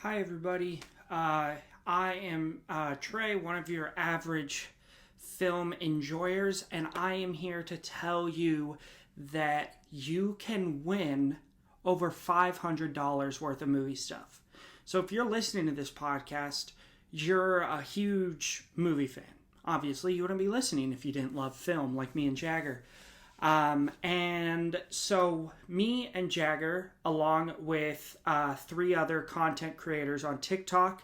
Hi, everybody. I am Trey, one of your average film enjoyers, and I am here to tell you that you can win over $500 worth of movie stuff. So if you're listening to this podcast, you're a huge movie fan. Obviously, you wouldn't be listening if you didn't love film like me and Jagger. And so me and Jagger, along with three other content creators on TikTok,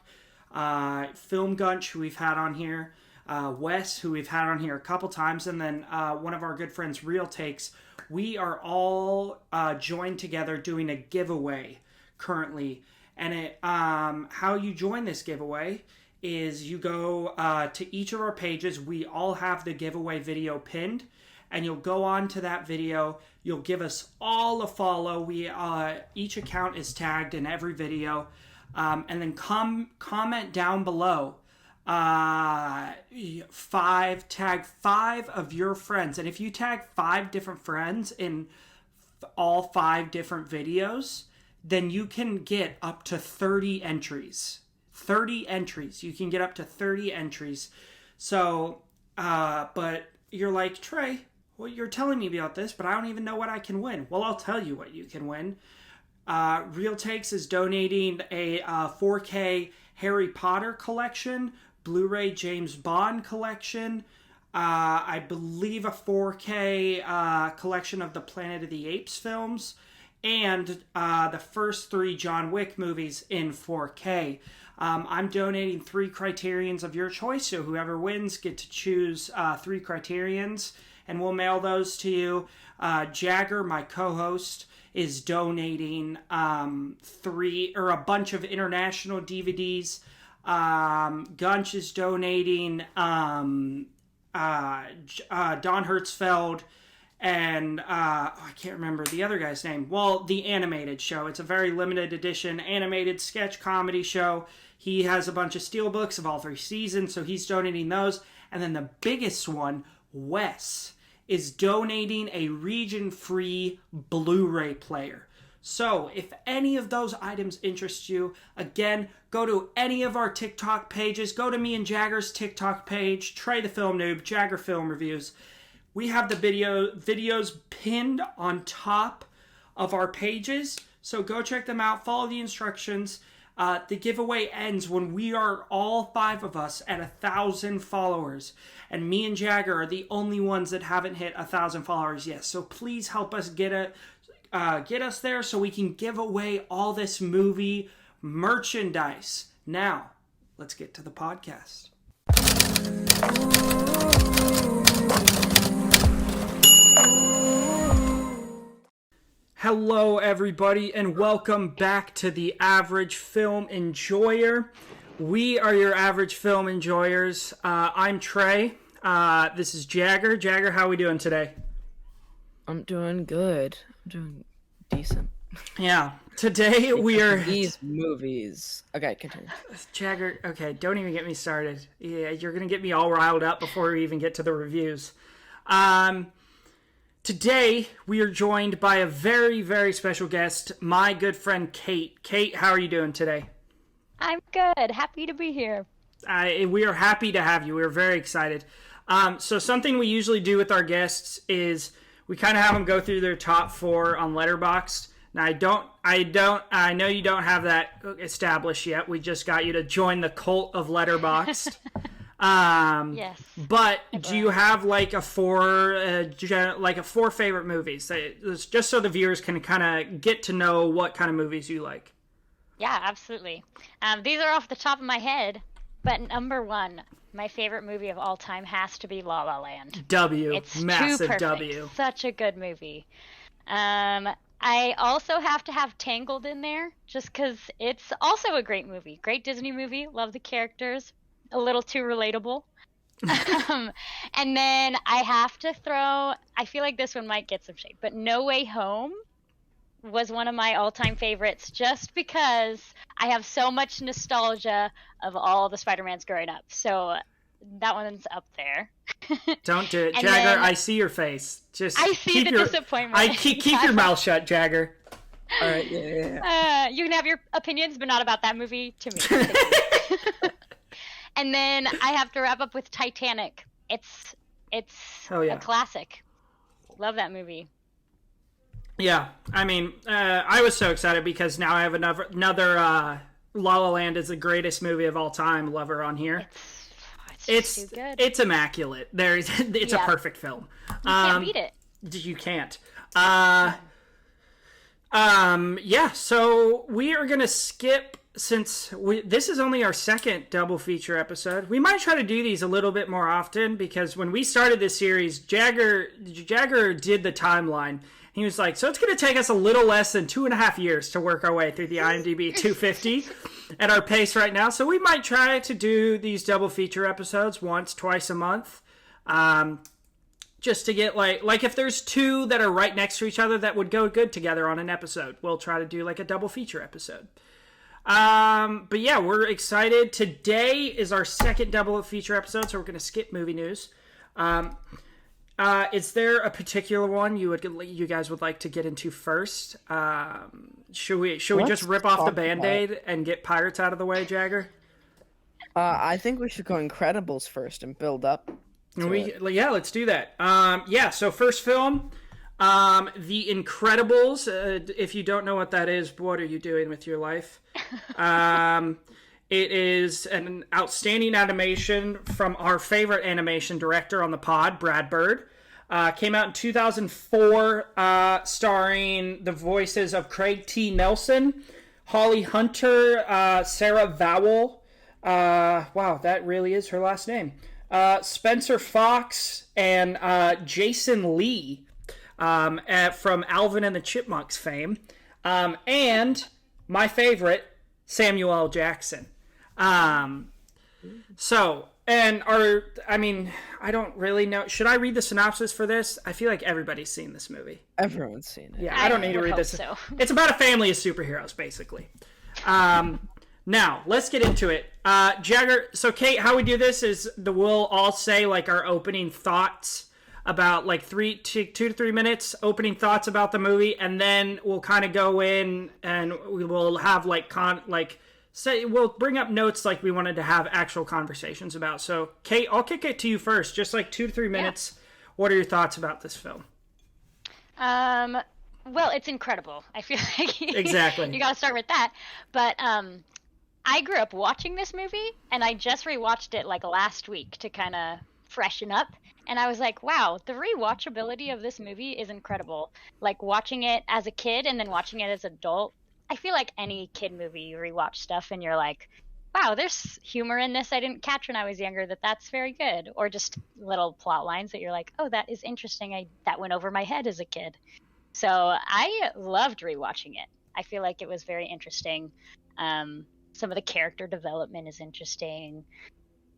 Film Gunch, who we've had on here, Wes, who we've had on here a couple times, and then one of our good friends, Real Takes, we are all joined together doing a giveaway currently. And how you join this giveaway is you go to each of our pages. We all have the giveaway video pinned. And you'll go on to that video. You'll give us all a follow. We each account is tagged in every video. And then comment down below. Tag 5 of your friends. And if you tag 5 different friends in all 5 different videos, then you can get up to 30 entries. 30 entries. You can get up to 30 entries. So, but you're like, Trey, well, you're telling me about this, but I don't even know what I can win. Well, I'll tell you what you can win. Real Takes is donating a 4K Harry Potter collection, Blu-ray James Bond collection, I believe a 4K collection of the Planet of the Apes films, and the first 3 John Wick movies in 4K. I'm donating 3 criterions of your choice, so whoever wins get to choose 3 criterions, and we'll mail those to you. Jagger, my co-host, is donating a bunch of international DVDs. Gunch is donating Don Hertzfeld and I can't remember the other guy's name. Well, the animated show. It's a very limited edition animated sketch comedy show. He has a bunch of steelbooks of all 3 seasons, so he's donating those. And then the biggest one, Wes, is donating a region-free Blu-ray player. So, if any of those items interest you, again, go to any of our TikTok pages. Go to me and Jagger's TikTok page, Trey the Film Noob, Jagger Film Reviews. We have the videos pinned on top of our pages, so go check them out, follow the instructions. The giveaway ends when we are all 5 of us at 1,000 followers. And me and Jagger are the only ones that haven't hit 1,000 followers yet. So please help us get us there so we can give away all this movie merchandise. Now, let's get to the podcast. Hello, everybody, and welcome back to the Average Film Enjoyer. We are your average film enjoyers. I'm Trey. This is Jagger. Jagger, how are we doing today? I'm doing good. I'm doing decent. Yeah. Today we are... These movies. Okay, continue. Jagger, okay, don't even get me started. Yeah, you're going to get me all riled up before we even get to the reviews. Today, we are joined by a very, very special guest, my good friend Kate. Kate, how are you doing today? I'm good. Happy to be here. We are happy to have you. We're very excited. So something we usually do with our guests is we kind of have them go through their top 4 on Letterboxd. Now, I know you don't have that established yet. We just got you to join the cult of Letterboxd. Yes. But do you have like a 4 favorite movies? Just so the viewers can kind of get to know what kind of movies you like. Yeah, absolutely. These are off the top of my head, but number 1, my favorite movie of all time has to be La La Land. It's massive too perfect. W. Such a good movie. I also have to have Tangled in there, just because it's also a great movie. Great Disney movie. Love the characters. A little too relatable. And then I have to throw, I feel like this one might get some shade, but No Way Home was one of my all-time favorites just because I have so much nostalgia of all the Spider-Mans growing up. So that one's up there. Don't do it. Jagger, I see your face. Just I see the disappointment. Keep your mouth shut, Jagger. All right, yeah. You can have your opinions, but not about that movie to me. And then I have to wrap up with Titanic. It's Hell yeah. a classic. Love that movie. Yeah, I mean, I was so excited because now I have another La La Land is the greatest movie of all time lover on here. It's too good. It's immaculate. It's a perfect film. You can't beat it. You can't. Yeah, so we are going to skip, since this is only our second double feature episode. We might try to do these a little bit more often, because when we started this series, Jagger did the timeline. He was like, so it's going to take us a little less than 2.5 years to work our way through the IMDb 250 at our pace right now. So we might try to do these double feature episodes twice a month. Just to get like if there's two that are right next to each other that would go good together on an episode, we'll try to do like a double feature episode. But yeah, we're excited. Today is our second double feature episode, so we're going to skip movie news. Is there a particular one you guys would like to get into first? Should we just rip off the Band-Aid and get Pirates out of the way, Jagger? I think we should go Incredibles first and build up. Yeah, let's do that. So first film, The Incredibles. If you don't know what that is, what are you doing with your life? It is an outstanding animation from our favorite animation director on the pod, Brad Bird. Came out in 2004, starring the voices of Craig T. Nelson, Holly Hunter, Sarah Vowell. Wow, that really is her last name. Spencer Fox and Jason Lee from Alvin and the Chipmunks fame. And my favorite, Samuel L. Jackson. I don't really know. Should I read the synopsis for this? I feel like everybody's seen this movie. Everyone's seen it. Yeah, I don't need to read this. So. It's about a family of superheroes, basically. Now, let's get into it. Jagger, so Kate, how we do this is we'll all say like our opening thoughts about like 2 to 3 minutes, opening thoughts about the movie, and then we'll kind of go in and we will have we'll bring up notes like we wanted to have actual conversations about. So, Kate, I'll kick it to you first. Just like 2 to 3 minutes. Yeah. What are your thoughts about this film? Well, it's incredible. I feel like exactly. You got to start with that. But I grew up watching this movie, and I just rewatched it like last week to kind of freshen up. And I was like, wow, the rewatchability of this movie is incredible. Like watching it as a kid and then watching it as an adult. I feel like any kid movie, you rewatch stuff and you're like, wow, there's humor in this I didn't catch when I was younger, that's very good. Or just little plot lines that you're like, oh, that is interesting. That went over my head as a kid. So I loved rewatching it. I feel like it was very interesting. Some of the character development is interesting.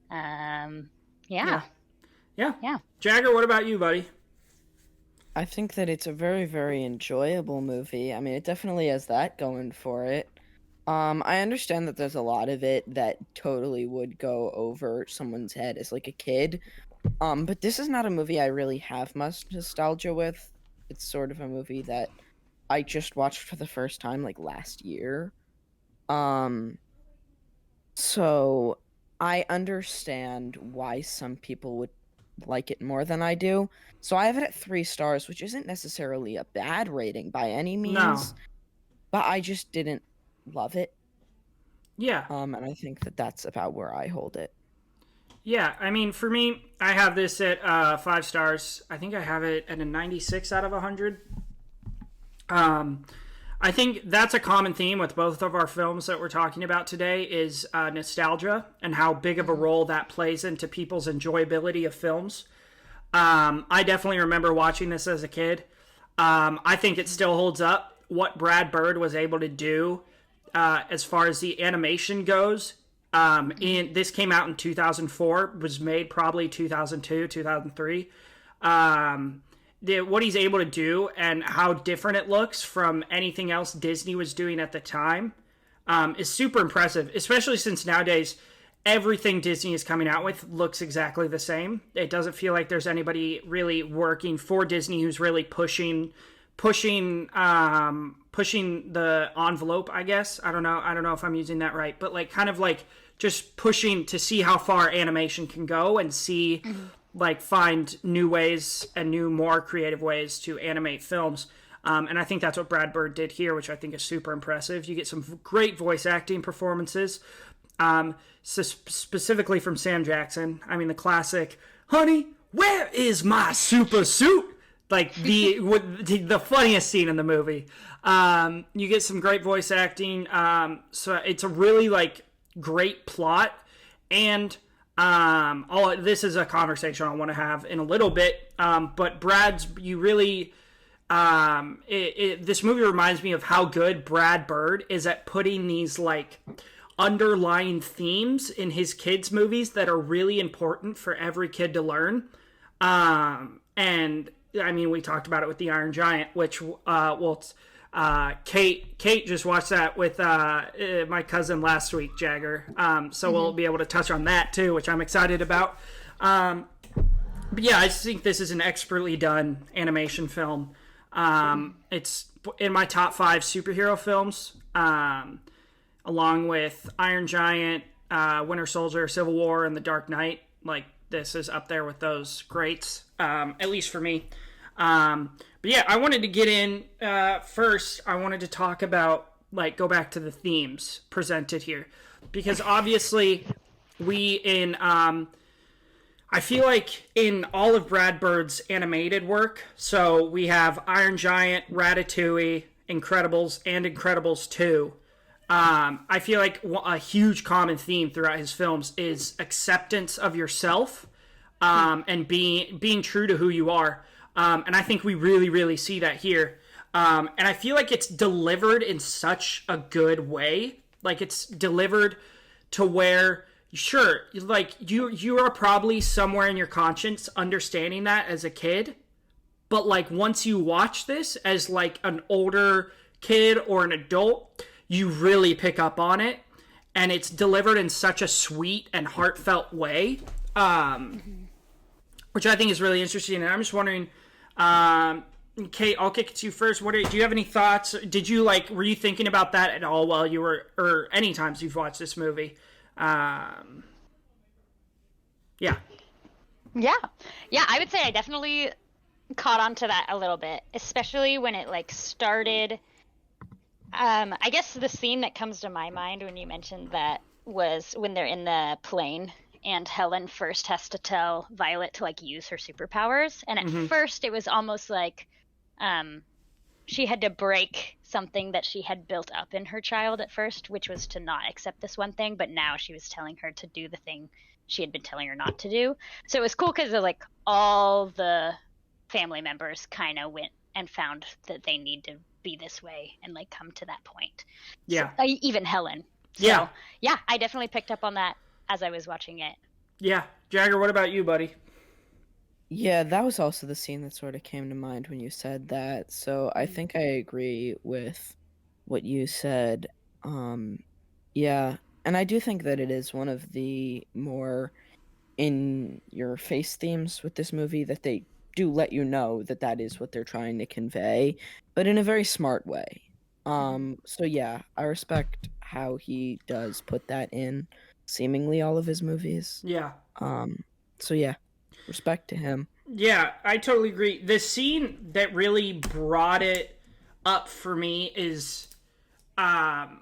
Yeah. Jagger, what about you, buddy? I think that it's a very, very enjoyable movie. I mean, it definitely has that going for it. I understand that there's a lot of it that totally would go over someone's head as like a kid. But this is not a movie I really have much nostalgia with. It's sort of a movie that I just watched for the first time like last year. So I understand why some people would like it more than I do. So I have it at 3 stars, which isn't necessarily a bad rating by any means. No. But I just didn't love it. Yeah. And I think that that's about where I hold it. Yeah, I mean, for me, I have this at 5 stars. I think I have it at a 96 out of 100. I think that's a common theme with both of our films that we're talking about today is nostalgia and how big of a role that plays into people's enjoyability of films. I definitely remember watching this as a kid. I think it still holds up. What Brad Bird was able to do as far as the animation goes. This came out in 2004, was made probably 2002, 2003. What he's able to do and how different it looks from anything else Disney was doing at the time is super impressive, especially since nowadays everything Disney is coming out with looks exactly the same. It doesn't feel like there's anybody really working for Disney who's really pushing pushing the envelope, I guess. I don't know if I'm using that right, but like kind of like just pushing to see how far animation can go and see like find new ways and new more creative ways to animate films. And I think that's what Brad Bird did here, which I think is super impressive. You get some great voice acting performances, specifically from Sam Jackson. I mean, the classic, "Honey, where is my super suit?" Like the funniest scene in the movie. You get some great voice acting. So it's a really like great plot, and this is a conversation I want to have in a little bit. But you really. This movie reminds me of how good Brad Bird is at putting these like underlying themes in his kids' movies that are really important for every kid to learn. And I mean, we talked about it with The Iron Giant, which Kate just watched that with my cousin last week, Jagger. So we'll be able to touch on that too, which I'm excited about. But yeah, I just think this is an expertly done animation film. It's in my top 5 superhero films, along with Iron Giant, Winter Soldier, Civil War, and The Dark Knight. Like, this is up there with those greats, at least for me. But yeah, I wanted to get in, first, I wanted to talk about, like, go back to the themes presented here. Because obviously, I feel like in all of Brad Bird's animated work, so we have Iron Giant, Ratatouille, Incredibles, and Incredibles 2. I feel like a huge common theme throughout his films is acceptance of yourself, and being true to who you are. And I think we really, really see that here. And I feel like it's delivered in such a good way. Like, it's delivered to where... Sure, like you are probably somewhere in your conscience understanding that as a kid, but like once you watch this as like an older kid or an adult, you really pick up on it, and it's delivered in such a sweet and heartfelt way, which I think is really interesting. And I'm just wondering, Kate, I'll kick it to you first. Do you have any thoughts? Were you thinking about that at all while you were, or any times you've watched this movie? Yeah, I would say I definitely caught on to that a little bit, especially when it like started. I guess the scene that comes to my mind when you mentioned that was when they're in the plane and Helen first has to tell Violet to like use her superpowers, and at first it was almost like she had to break something that she had built up in her child at first, which was to not accept this one thing, but now she was telling her to do the thing she had been telling her not to do. So it was cool because like all the family members kind of went and found that they need to be this way and like come to that point. Yeah. So, even Helen. So, yeah, I definitely picked up on that as I was watching it. Yeah. Jagger, what about you, buddy? Yeah, that was also the scene that sort of came to mind when you said that. So I think I agree with what you said. Yeah, and I do think that it is one of the more in-your-face themes with this movie, that they do let you know that that is what they're trying to convey, but in a very smart way. So yeah, I respect how he does put that in seemingly all of his movies. Yeah. So yeah. Respect to him. Yeah, I totally agree. The scene that really brought it up for me is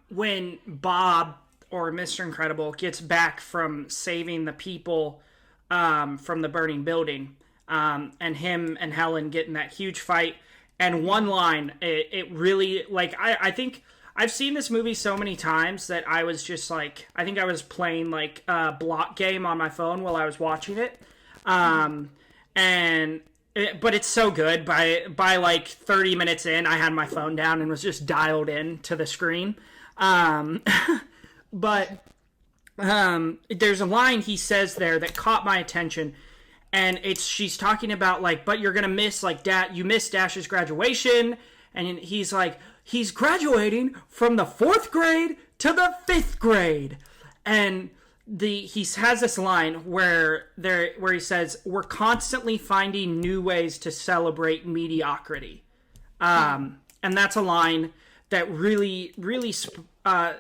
when Bob, or Mr. Incredible, gets back from saving the people from the burning building, and him and Helen get in that huge fight. And one line, it really, like, I think I've seen this movie so many times that I was just like, I think I was playing like a block game on my phone while I was watching it. But it's so good. By like 30 minutes in, I had my phone down and was just dialed in to the screen. But there's a line he says there that caught my attention, and she's talking about like, but you're gonna miss like you missed Dash's graduation, and he's like, he's graduating from the 4th grade to the 5th grade, and he has this line where he says, we're constantly finding new ways to celebrate mediocrity. And that's a line that really I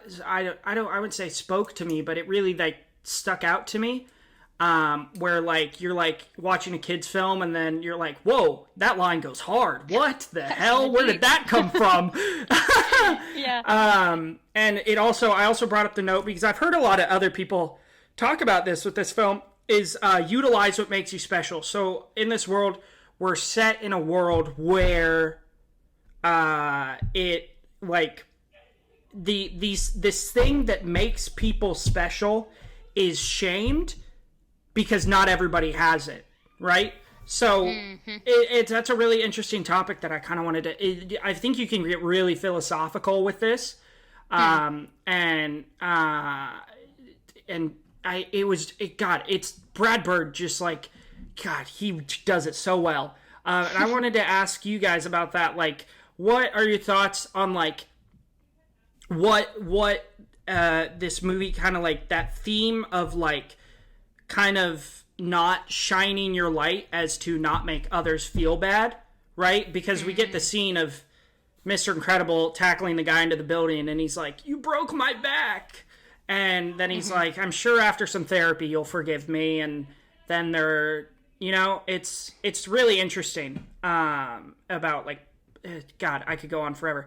wouldn't say spoke to me, but it really like stuck out to me. Where like you're like watching a kid's film and then you're like, whoa, that line goes hard. What the hell? Where did that come from? Yeah. And I also brought up the note because I've heard a lot of other people talk about this with this film is utilize what makes you special. So in this world, we're set in a world where it like this thing that makes people special is shamed because not everybody has it, right? So that's a really interesting topic that I kind of wanted to. I think you can get really philosophical with this, it's Brad Bird just like, God, he does it so well. And I wanted to ask you guys about that. Like, what are your thoughts on like what this movie kind of like that theme of like kind of not shining your light as to not make others feel bad, right? Because we get the scene of Mr. Incredible tackling the guy into the building and he's like, you broke my back. And then he's like, I'm sure after some therapy you'll forgive me. And then they're, it's really interesting about like, God, I could go on forever.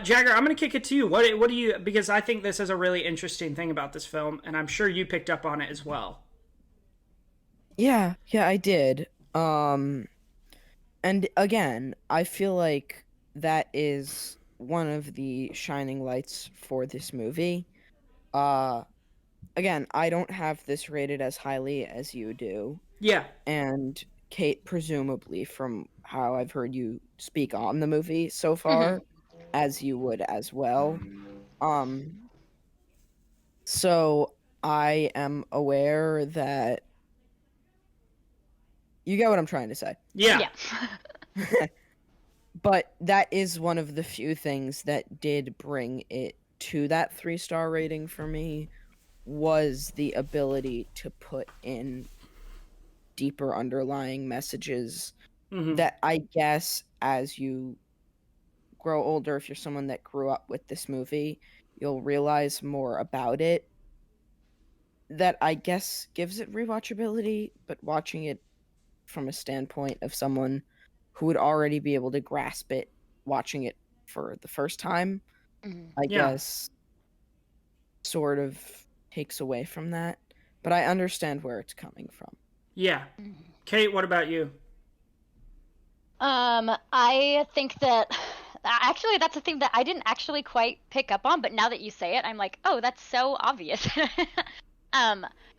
Jagger, I'm going to kick it to you. What do you, because I think this is a really interesting thing about this film and I'm sure you picked up on it as well. Yeah, I did. And again, I feel like that is one of the shining lights for this movie. Again, I don't have this rated as highly as you do. Yeah. And Kate, presumably, from how I've heard you speak on the movie so far, as you would as well. So I am aware that you get what I'm trying to say. Yeah. But that is one of the few things that did bring it to that 3-star rating for me, was the ability to put in deeper underlying messages that I guess as you grow older, if you're someone that grew up with this movie, you'll realize more about it. That I guess gives it rewatchability, but watching it from a standpoint of someone who would already be able to grasp it watching it for the first time, I guess sort of takes away from that. But I understand where it's coming from. Yeah. Kate, what about you? I think that actually that's a thing that I didn't actually quite pick up on, but now that you say it, I'm like, oh, that's so obvious.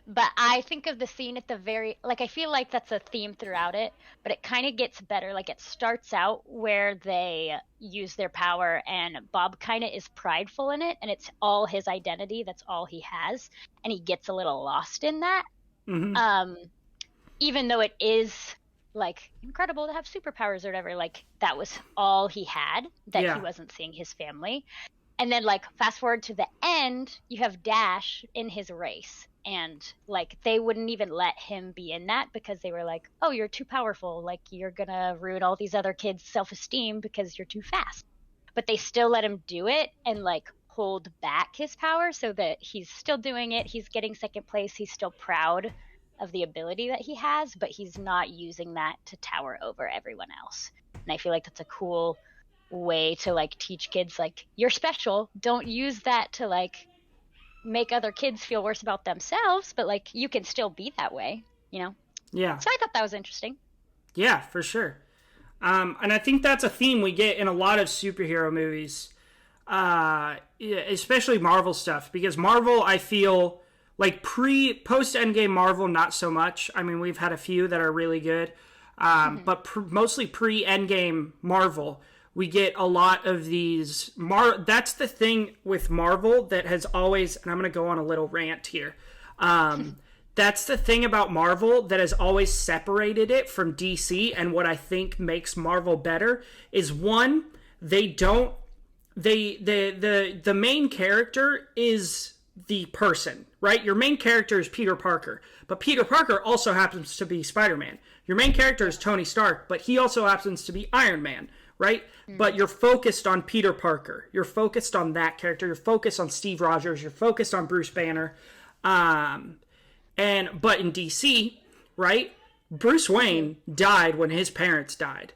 But I think of the scene at the very, like, I feel like that's a theme throughout it, but it kind of gets better. Like, it starts out where they use their power and Bob kind of is prideful in it, and it's all his identity. That's all he has. And he gets a little lost in that. Even though it is, like, incredible to have superpowers or whatever, like, that was all he had, that he wasn't seeing his family. And then, like, fast forward to the end, you have Dash in his race. And, like, they wouldn't even let him be in that because they were like, oh, you're too powerful. Like, you're going to ruin all these other kids' self-esteem because you're too fast. But they still let him do it and, like, hold back his power so that he's still doing it. He's getting second place. He's still proud of the ability that he has, but he's not using that to tower over everyone else. And I feel like that's a cool way to, like, teach kids, like, you're special. Don't use that to, like, make other kids feel worse about themselves, but, like, you can still be that way, Yeah. So I thought that was interesting. Yeah, for sure. And I think that's a theme we get in a lot of superhero movies, especially Marvel stuff, because Marvel, I feel like post Endgame Marvel, not so much. I mean, we've had a few that are really good, but mostly pre Endgame Marvel, we get a lot of these. That's the thing with Marvel that has always, and I'm going to go on a little rant here. That's the thing about Marvel that has always separated it from DC, and what I think makes Marvel better is, one, the main character is the person, right? Your main character is Peter Parker, but Peter Parker also happens to be Spider-Man. Your main character is Tony Stark, but he also happens to be Iron Man, right? But you're focused on Peter Parker. You're focused on that character. You're focused on Steve Rogers. You're focused on Bruce Banner. But in DC, right? Bruce Wayne died when his parents died.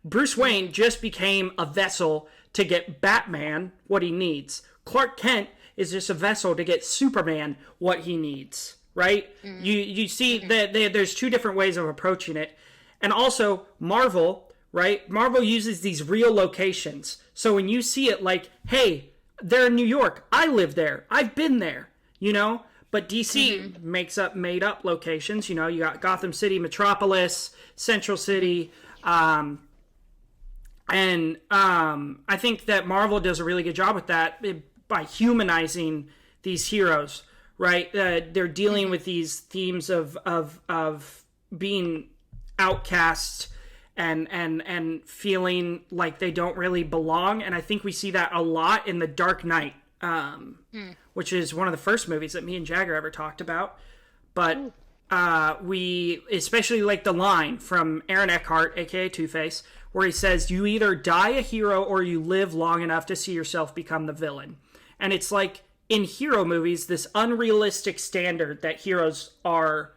Bruce Wayne just became a vessel to get Batman what he needs. Clark Kent is just a vessel to get Superman what he needs, right? You see that there's two different ways of approaching it. And also, Marvel, right? Marvel uses these real locations. So when you see it like, hey, they're in New York. I live there. I've been there, you know? But DC makes up made up locations. You know, you got Gotham City, Metropolis, Central City, and I think that Marvel does a really good job with that by humanizing these heroes, right? They're dealing with these themes of being outcasts and feeling like they don't really belong. And I think we see that a lot in The Dark Knight, which is one of the first movies that me and Jagger ever talked about. But we especially like the line from Aaron Eckhart, aka Two-Face, where he says, you either die a hero or you live long enough to see yourself become the villain. And it's like in hero movies, this unrealistic standard that heroes are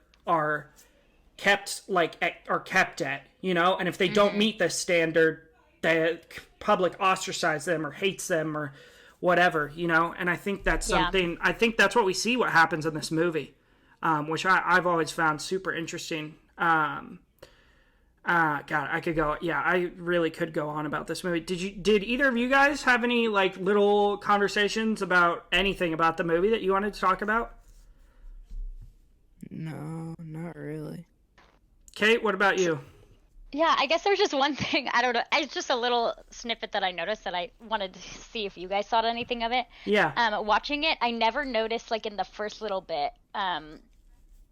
kept at, you know, and if they don't meet this standard, the public ostracize them or hates them or whatever, you know. And I think that's something. I think that's what we see. What happens in this movie, which I've always found super interesting. God, I could go. Yeah, I really could go on about this movie. Did either of you guys have any like little conversations about anything about the movie that you wanted to talk about? No, not really. Kate, what about you? Yeah, I guess there's just one thing. I don't know. It's just a little snippet that I noticed that I wanted to see if you guys thought anything of it. Yeah. Watching it, I never noticed, like, in the first little bit,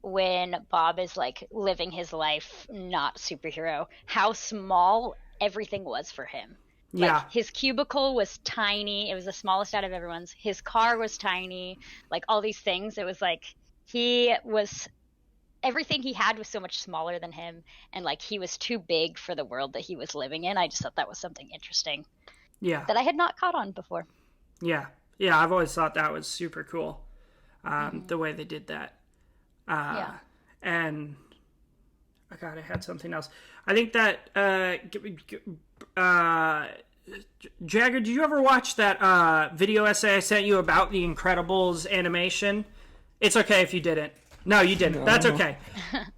when Bob is, like, living his life not superhero, how small everything was for him. Yeah. Like, his cubicle was tiny. It was the smallest out of everyone's. His car was tiny. Like, all these things. It was like everything he had was so much smaller than him, and like he was too big for the world that he was living in. I just thought that was something interesting. Yeah. That I had not caught on before. Yeah. Yeah, I've always thought that was super cool. The way they did that. And God, I had something else. I think that Jagger, did you ever watch that video essay I sent you about the Incredibles animation? It's okay if you didn't. No, you didn't. No. That's okay.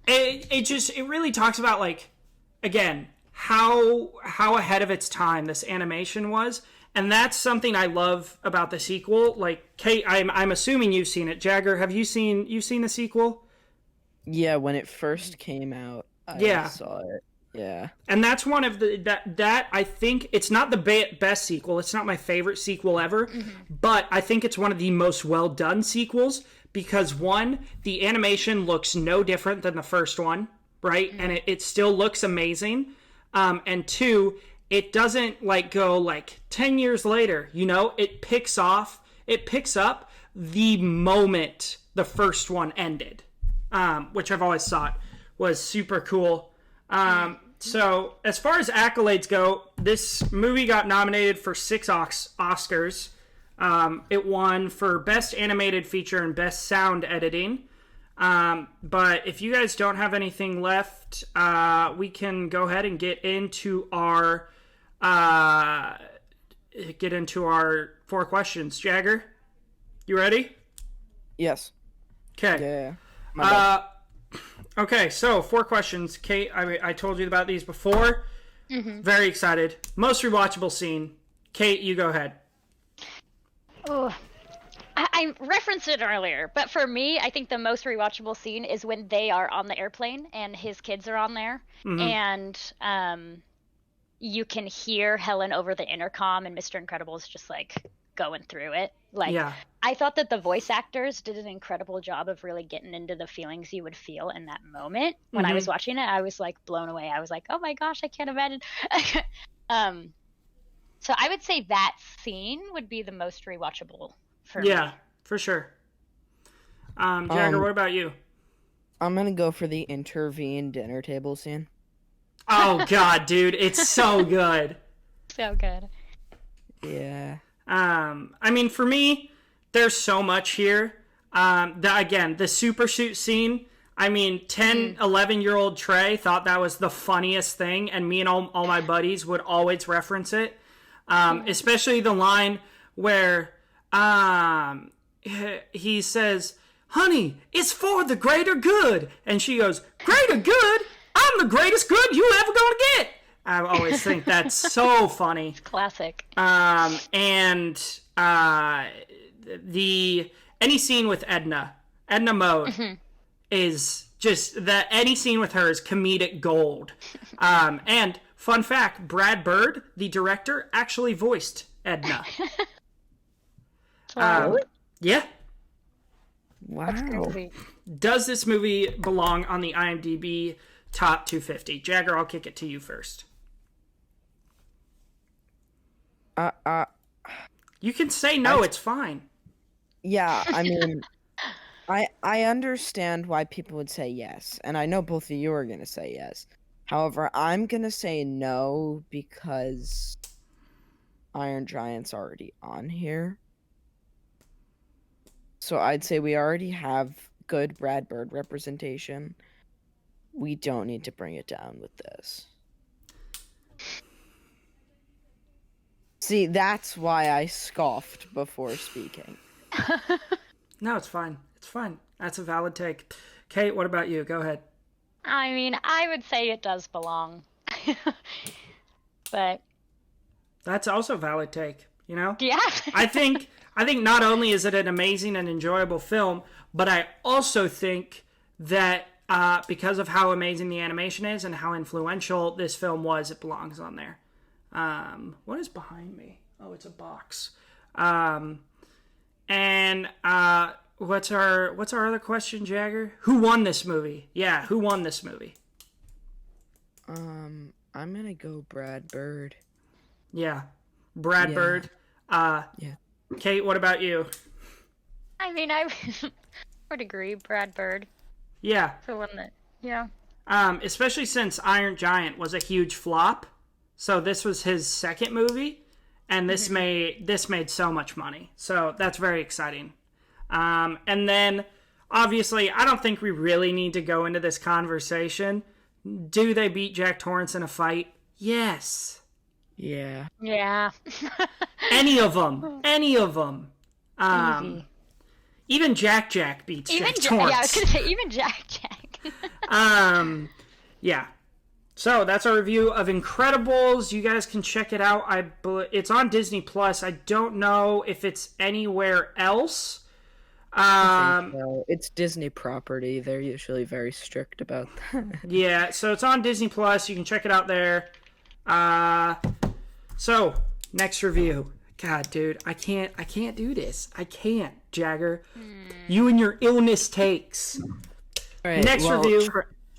It really talks about, like, again, how ahead of its time this animation was, and that's something I love about the sequel. Like, Kate, I'm assuming you've seen it. Jagger, have you seen the sequel? Yeah, when it first came out, I saw it. Yeah. And that's one of that I think it's not the best sequel. It's not my favorite sequel ever, but I think it's one of the most well done sequels. Because one, the animation looks no different than the first one, right? And it still looks amazing. And two, it doesn't like go like 10 years later, you know? It picks up the moment the first one ended, which I've always thought was super cool. So as far as accolades go, this movie got nominated for 6 Oscars. It won for Best Animated Feature and Best Sound Editing. But if you guys don't have anything left, we can go ahead and get into our 4 questions. Jagger, you ready? Yes. Okay. Yeah. Okay, so 4 questions. Kate, I told you about these before. Very excited. Most rewatchable scene. Kate, you go ahead. Oh, I referenced it earlier, but for me, I think the most rewatchable scene is when they are on the airplane and his kids are on there, and you can hear Helen over the intercom, and Mr. Incredible is just like going through it. Like, I thought that the voice actors did an incredible job of really getting into the feelings you would feel in that moment. When I was watching it, I was like blown away. I was like, oh my gosh, I can't imagine. So I would say that scene would be the most rewatchable for me. Yeah, for sure. Jagger, what about you? I'm going to go for the intervene dinner table scene. Oh, God, dude. It's so good. So good. Yeah. I mean, for me, there's so much here. The super shoot scene. I mean, 10, 11-year-old Trey thought that was the funniest thing, and me and all my buddies would always reference it. Especially the line where he says, "Honey, it's for the greater good." And she goes, "Greater good? I'm the greatest good you ever gonna get." I always think that's so funny. It's classic. And any scene with Edna Mode is just any scene with her is comedic gold. And fun fact, Brad Bird, the director, actually voiced Edna. Really? Yeah. Wow. Crazy. Does this movie belong on the IMDb top 250? Jagger, I'll kick it to you first. You can say no, it's fine. Yeah, I mean, I understand why people would say yes, and I know both of you are gonna say yes. However, I'm gonna say no because Iron Giant's already on here. So I'd say we already have good Brad Bird representation. We don't need to bring it down with this. See, that's why I scoffed before speaking. No, it's fine. It's fine. That's a valid take. Kate, what about you? Go ahead. I mean, I would say it does belong. But That's also a valid take, you know? yeah. I think not only is it an amazing and enjoyable film, but I also think that because of how amazing the animation is and how influential this film was, it belongs on there. What is behind me? Oh, it's a box. And what's our other question, Jagger? Who won this movie? Yeah, who won this movie? I'm gonna go Brad Bird. Yeah, Brad Yeah. Bird. Yeah. Kate, what about you? I mean, I would agree, Brad Bird. Yeah. For one that, yeah. Especially since Iron Giant was a huge flop, so this was his second movie, and this made so much money. So that's very exciting. And then, obviously, I don't think we really need to go into this conversation. Do they beat Jack Torrance in a fight? Yes. Yeah. Yeah. Any of them. Easy. Even Jack beats Jack Torrance. Yeah, I was gonna say even Jack. Yeah. So that's our review of Incredibles. You guys can check it out. It's on Disney Plus. I don't know if it's anywhere else. So it's Disney property. They're usually very strict about that. Yeah, so it's on Disney Plus. You can check it out there. So next review. God, dude, I can't do this. I can't, Jagger. You and your illness takes. Right, Next review.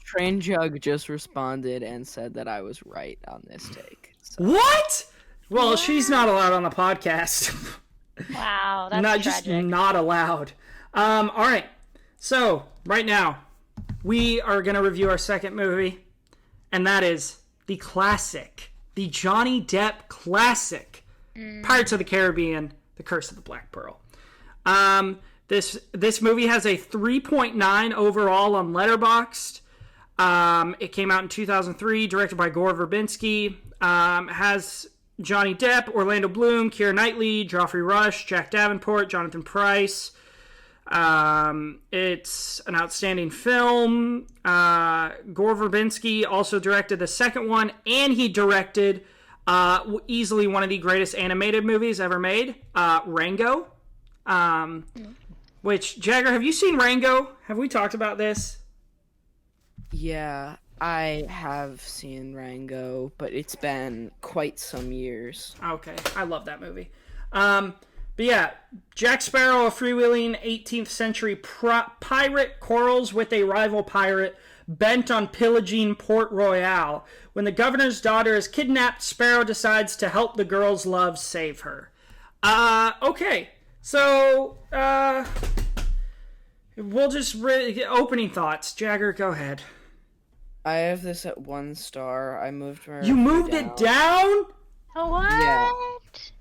Train Jug just responded and said that I was right on this take. So. What? Well, she's not allowed on the podcast. Wow, that's Not tragic. just not allowed. All right. So right now, we are gonna review our second movie, and that is the Johnny Depp classic, Pirates of the Caribbean: The Curse of the Black Pearl. This movie has a 3.9 overall on Letterboxd. It came out in 2003, directed by Gore Verbinski. Has Johnny Depp, Orlando Bloom, Keira Knightley, Geoffrey Rush, Jack Davenport, Jonathan Pryce. It's an outstanding film. Gore Verbinski also directed the second one, and he directed easily one of the greatest animated movies ever made, Rango. Which, Jagger, have you seen Rango? Have we talked about this? Yeah, I have seen Rango, but it's been quite some years. Okay, I love that movie. But yeah, Jack Sparrow, a freewheeling 18th century pirate, quarrels with a rival pirate bent on pillaging Port Royal. When the governor's daughter is kidnapped, Sparrow decides to help the girl's love save her. Okay, so we'll just opening thoughts. Jagger, go ahead. I have this at 1 star. I moved my You review moved it down? Yeah. What?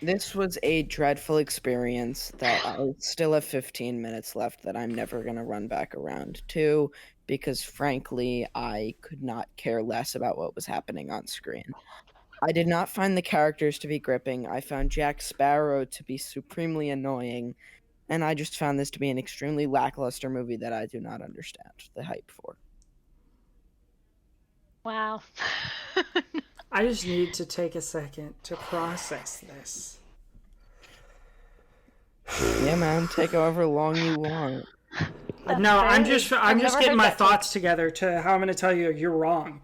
This was a dreadful experience that I still have 15 minutes left that I'm never going to run back around to because, frankly, I could not care less about what was happening on screen. I did not find the characters to be gripping. I found Jack Sparrow to be supremely annoying, and I just found this to be an extremely lackluster movie that I do not understand the hype for. Wow. I just need to take a second to process this. Yeah, man, take however long you want. No, I'm very- just I've never getting heard my that thoughts together to how I'm going to tell you you're wrong.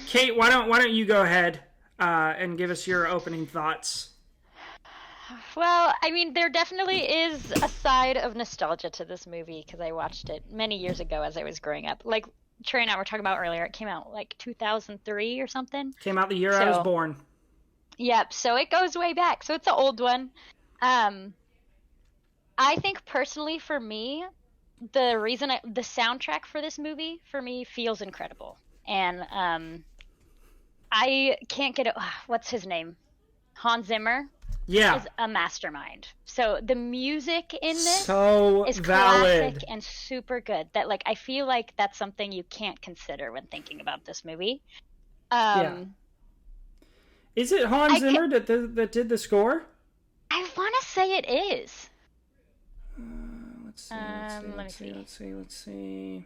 Kate, why don't you go ahead and give us your opening thoughts? Well, I mean, there definitely is a side of nostalgia to this movie because I watched it many years ago as I was growing up. Like Trey and I were talking about earlier, it came out like 2003 or something. Came out the year I was born. Yep, so it goes way back. So it's an old one. I think personally for me, the soundtrack for this movie for me feels incredible. And I can't get it. What's his name? Hans Zimmer Yeah, is a mastermind. So the music in this so is valid. classic and super good. That like I feel like that's something you can't consider when thinking about this movie. Yeah. Is it Hans Zimmer that did the score? I want to say it is. Let's see. Let's see.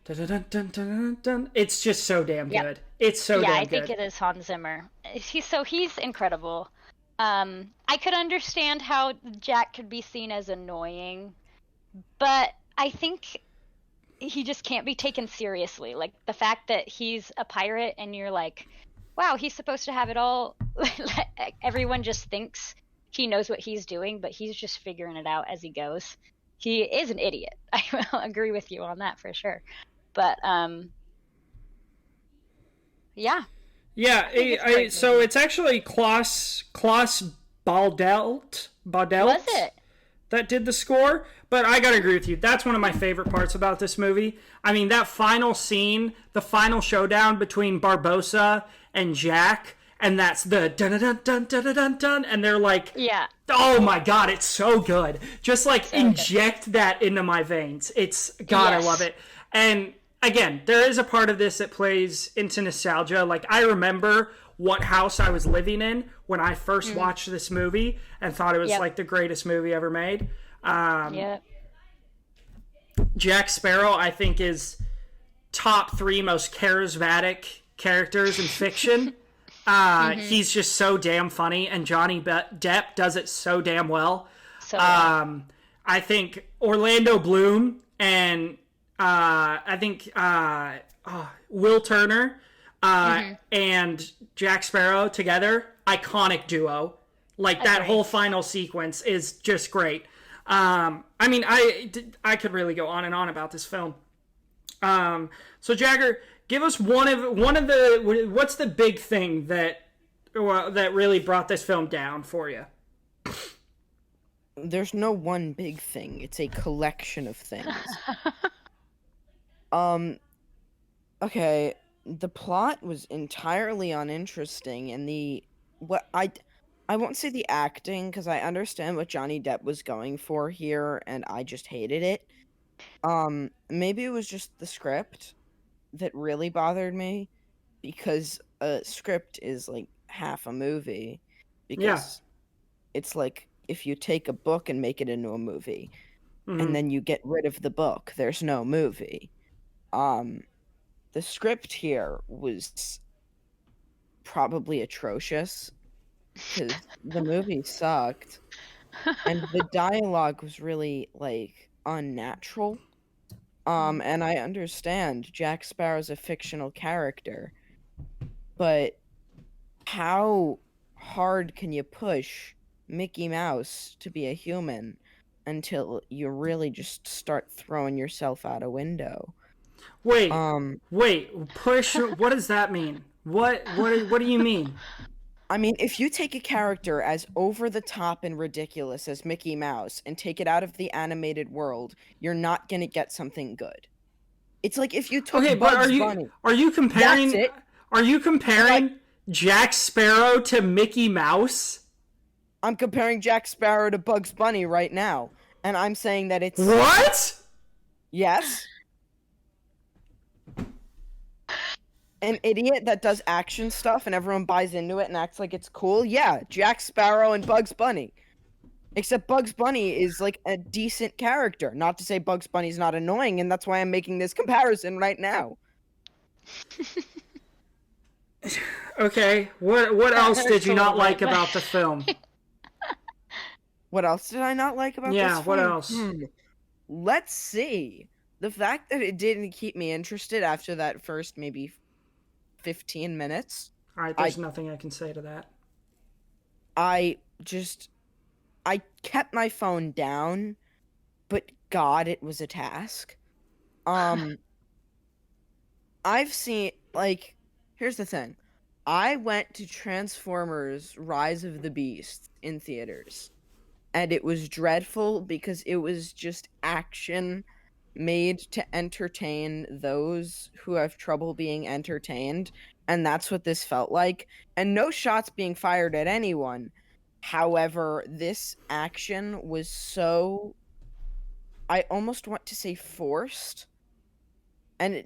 Dun, dun, dun, dun, dun, dun. It's just so damn Yep. good. It's so Yeah, damn I think good. it is Hans Zimmer. He's incredible. I could understand how Jack could be seen as annoying, but I think he just can't be taken seriously. Like the fact that he's a pirate and you're like, wow, he's supposed to have it all. Everyone just thinks he knows what he's doing, but he's just figuring it out as he goes. He is an idiot. I will agree with you on that for sure. But yeah. Yeah, so it's actually Klaus Baudelt Was it? that did the score. But I gotta agree with you. That's one of my favorite parts about this movie. I mean, that final scene, the final showdown between Barbossa and Jack, and that's the dun dun dun dun dun dun dun, and they're like, Yeah. oh my god, it's so good. Just like So inject that into my veins. It's God, Yes. I love it. And again, there is a part of this that plays into nostalgia. Like I remember what house I was living in when I first watched this movie and thought it was Yep. like the greatest movie ever made. Yeah. Jack Sparrow, I think, is top 3 most charismatic characters in fiction. He's just so damn funny, and Johnny Depp does it so damn well. So I think Orlando Bloom and I think Will Turner and Jack Sparrow together, iconic duo. Like that whole final sequence is just great. I mean, I could really go on and on about this film. So Jagger, give us one of the what's the big thing that really brought this film down for you? There's no one big thing. It's a collection of things. Okay, the plot was entirely uninteresting, and I won't say the acting because I understand what Johnny Depp was going for here, and I just hated it. Maybe it was just the script that really bothered me, because a script is like half a movie, because it's like if you take a book and make it into a movie, and then you get rid of the book, there's no movie. The script here was probably atrocious because the movie sucked, and the dialogue was really like unnatural. And I understand Jack Sparrow's a fictional character, but how hard can you push Mickey Mouse to be a human until you really just start throwing yourself out a window? Wait, push. What does that mean? What do you mean? I mean, if you take a character as over the top and ridiculous as Mickey Mouse and take it out of the animated world, you're not gonna get something good. It's like if you took Okay, but Bugs Bunny. are you comparing? That's it. Are you comparing Jack Sparrow to Mickey Mouse? I'm comparing Jack Sparrow to Bugs Bunny right now, and I'm saying that it's What? yes. An idiot that does action stuff and everyone buys into it and acts like it's cool. Yeah, Jack Sparrow and Bugs Bunny. Except Bugs Bunny is like a decent character. Not to say Bugs Bunny's not annoying, and that's why I'm making this comparison right now. Okay, what else did you not like about the film? What else did I not like about this film? Yeah, what else? Let's see. The fact that it didn't keep me interested after that first maybe 15 minutes. Alright, there's nothing I can say to that. I kept my phone down, but God, it was a task. I've seen, like, here's the thing. I went to Transformers Rise of the Beast in theaters, and it was dreadful because it was just action made to entertain those who have trouble being entertained, and that's what this felt like. And no shots being fired at anyone. However, this action was so, I almost want to say forced. And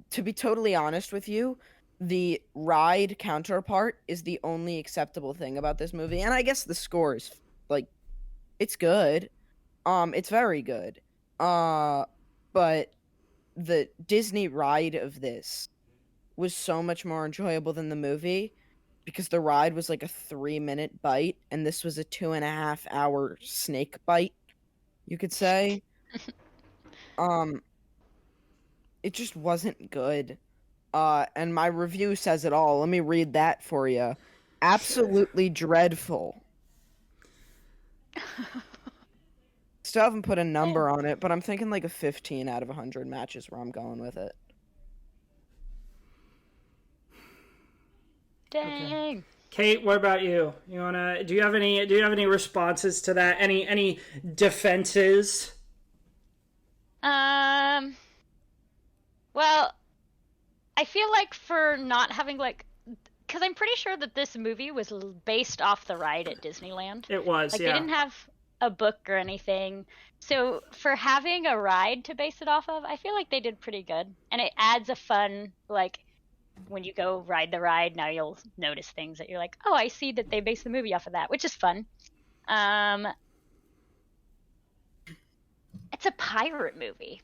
to be totally honest with you, the ride counterpart is the only acceptable thing about this movie. And I guess the score is, like, it's good. It's very good. But the Disney ride of this was so much more enjoyable than the movie because the ride was like a 3-minute bite and this was a 2.5-hour snake bite, you could say. It just wasn't good. And my review says it all. Let me read that for you. Absolutely dreadful. Still haven't put a number on it, but I'm thinking like a 15 out of 100 matches where I'm going with it. Dang. Okay. Kate, what about you? Do you have any responses to that? Any defenses? Well, I feel like for not having because I'm pretty sure that this movie was based off the ride at Disneyland. It was, yeah. They didn't have a book or anything. So for having a ride to base it off of, I feel like they did pretty good. And it adds a fun, when you go ride the ride, now you'll notice things that you're like, oh, I see that they based the movie off of that, which is fun. It's a pirate movie,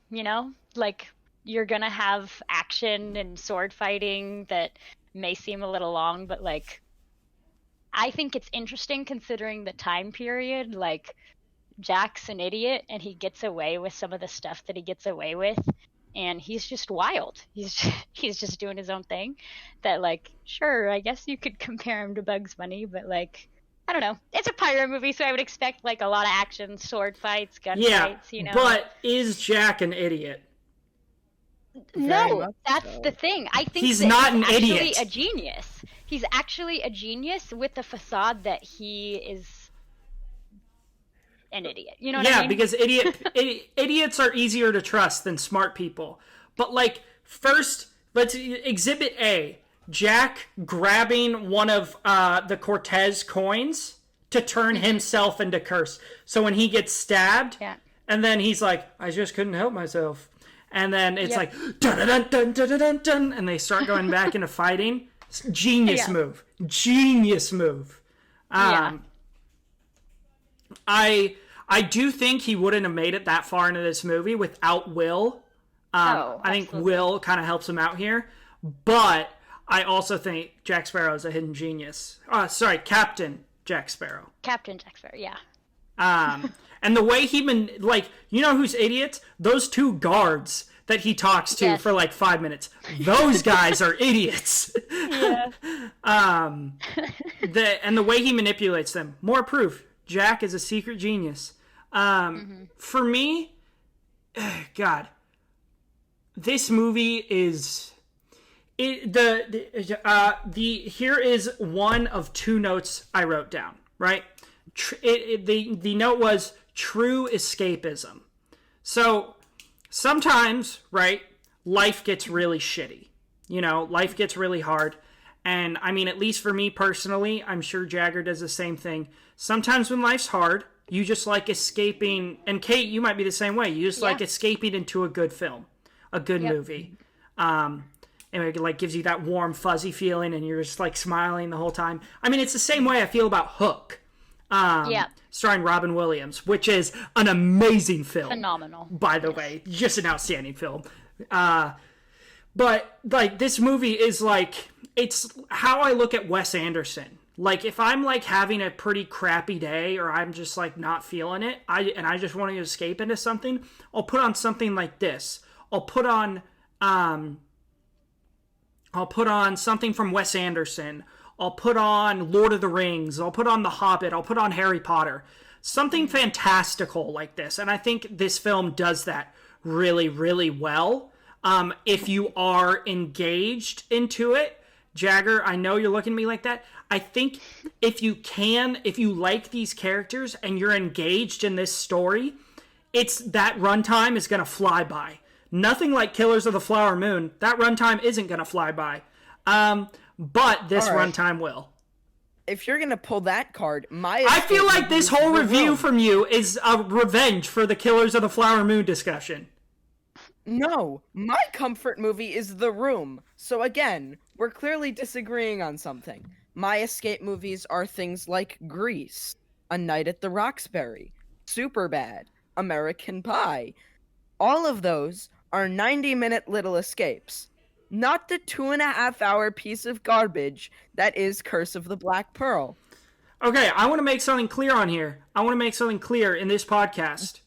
you're gonna have action and sword fighting that may seem a little long, but I think it's interesting considering the time period. Jack's an idiot and he gets away with some of the stuff that he gets away with, and he's just wild. He's just doing his own thing. That sure, I guess you could compare him to Bugs Bunny, but I don't know. It's a pirate movie, so I would expect a lot of action, sword fights, gun fights. But is Jack an idiot? No, that's the thing. I think he's not an idiot. He's actually a genius. He's actually a genius with the facade that he is an idiot. You know what I mean? Yeah, because idiots are easier to trust than smart people. But first, let's Exhibit A. Jack grabbing one of the Cortez coins to turn himself into Curse. So when he gets stabbed, and then he's like, I just couldn't help myself. And then it's dun dun dun dun dun dun, and they start going back into fighting. Genius move. Genius move. I do think he wouldn't have made it that far into this movie without Will. I think Will kind of helps him out here. But I also think Jack Sparrow is a hidden genius. Captain Jack Sparrow. Captain Jack Sparrow, yeah. And the way he you know who's idiots? Those two guards that he talks to for 5 minutes. Those guys are idiots. Yeah. The way he manipulates them. More proof. Jack is a secret genius. For me, God, this movie is here is one of two notes I wrote down. Right, the note was true escapism. So sometimes, right, life gets really shitty. Life gets really hard, And I mean, at least for me personally, I'm sure Jagger does the same thing. Sometimes when life's hard, you just like escaping, and Kate, you might be the same way. You just like escaping into a good film, a good movie. And it like gives you that warm, fuzzy feeling, and you're just like smiling the whole time. I mean, it's the same way I feel about Hook. Starring Robin Williams, which is an amazing film. Phenomenal. By the way, just an outstanding film. But like this movie is like, it's how I look at Wes Anderson. Like if I'm like having a pretty crappy day or I'm just like not feeling it, I just want to escape into something, I'll put on something like this. I'll put on something from Wes Anderson. I'll put on Lord of the Rings. I'll put on The Hobbit. I'll put on Harry Potter. Something fantastical like this. And I think this film does that really, really well. If you are engaged into it, Jagger, I know you're looking at me like that. I think if you like these characters and you're engaged in this story, it's that runtime is going to fly by. Nothing like Killers of the Flower Moon. That runtime isn't going to fly by. But this runtime will. If you're gonna pull that card, I feel like this whole review from you is a revenge for the Killers of the Flower Moon discussion. No, my comfort movie is The Room. So again, we're clearly disagreeing on something. My escape movies are things like Grease, A Night at the Roxbury, Superbad, American Pie. All of those are 90-minute little escapes. Not the 2.5-hour piece of garbage that is Curse of the Black Pearl. Okay, I want to make something clear on here. I want to make something clear in this podcast.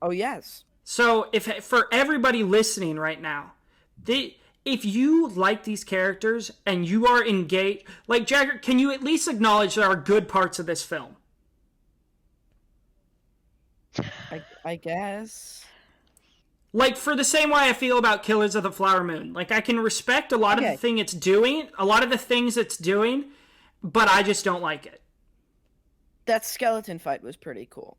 Oh, yes. So, if for everybody listening right now, if you like these characters and you are engaged, like Jagger, can you at least acknowledge there are good parts of this film? I guess. Like, for the same way I feel about Killers of the Flower Moon. Like, I can respect a lot of the things it's doing, but I just don't like it. That skeleton fight was pretty cool.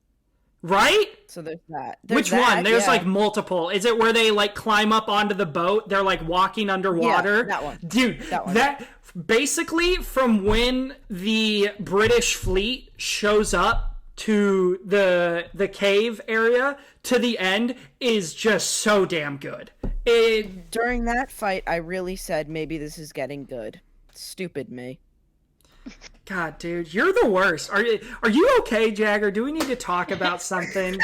Right? So there's that. Which one? There's, like, multiple. Is it where they, like, climb up onto the boat? They're, like, walking underwater? Yeah, that one. Dude, that basically, from when the British fleet shows up to the cave area to the end is just so damn good. During that fight, I really said maybe this is getting good. Stupid me. God, dude, you're the worst. Are you okay, Jagger? Do we need to talk about something?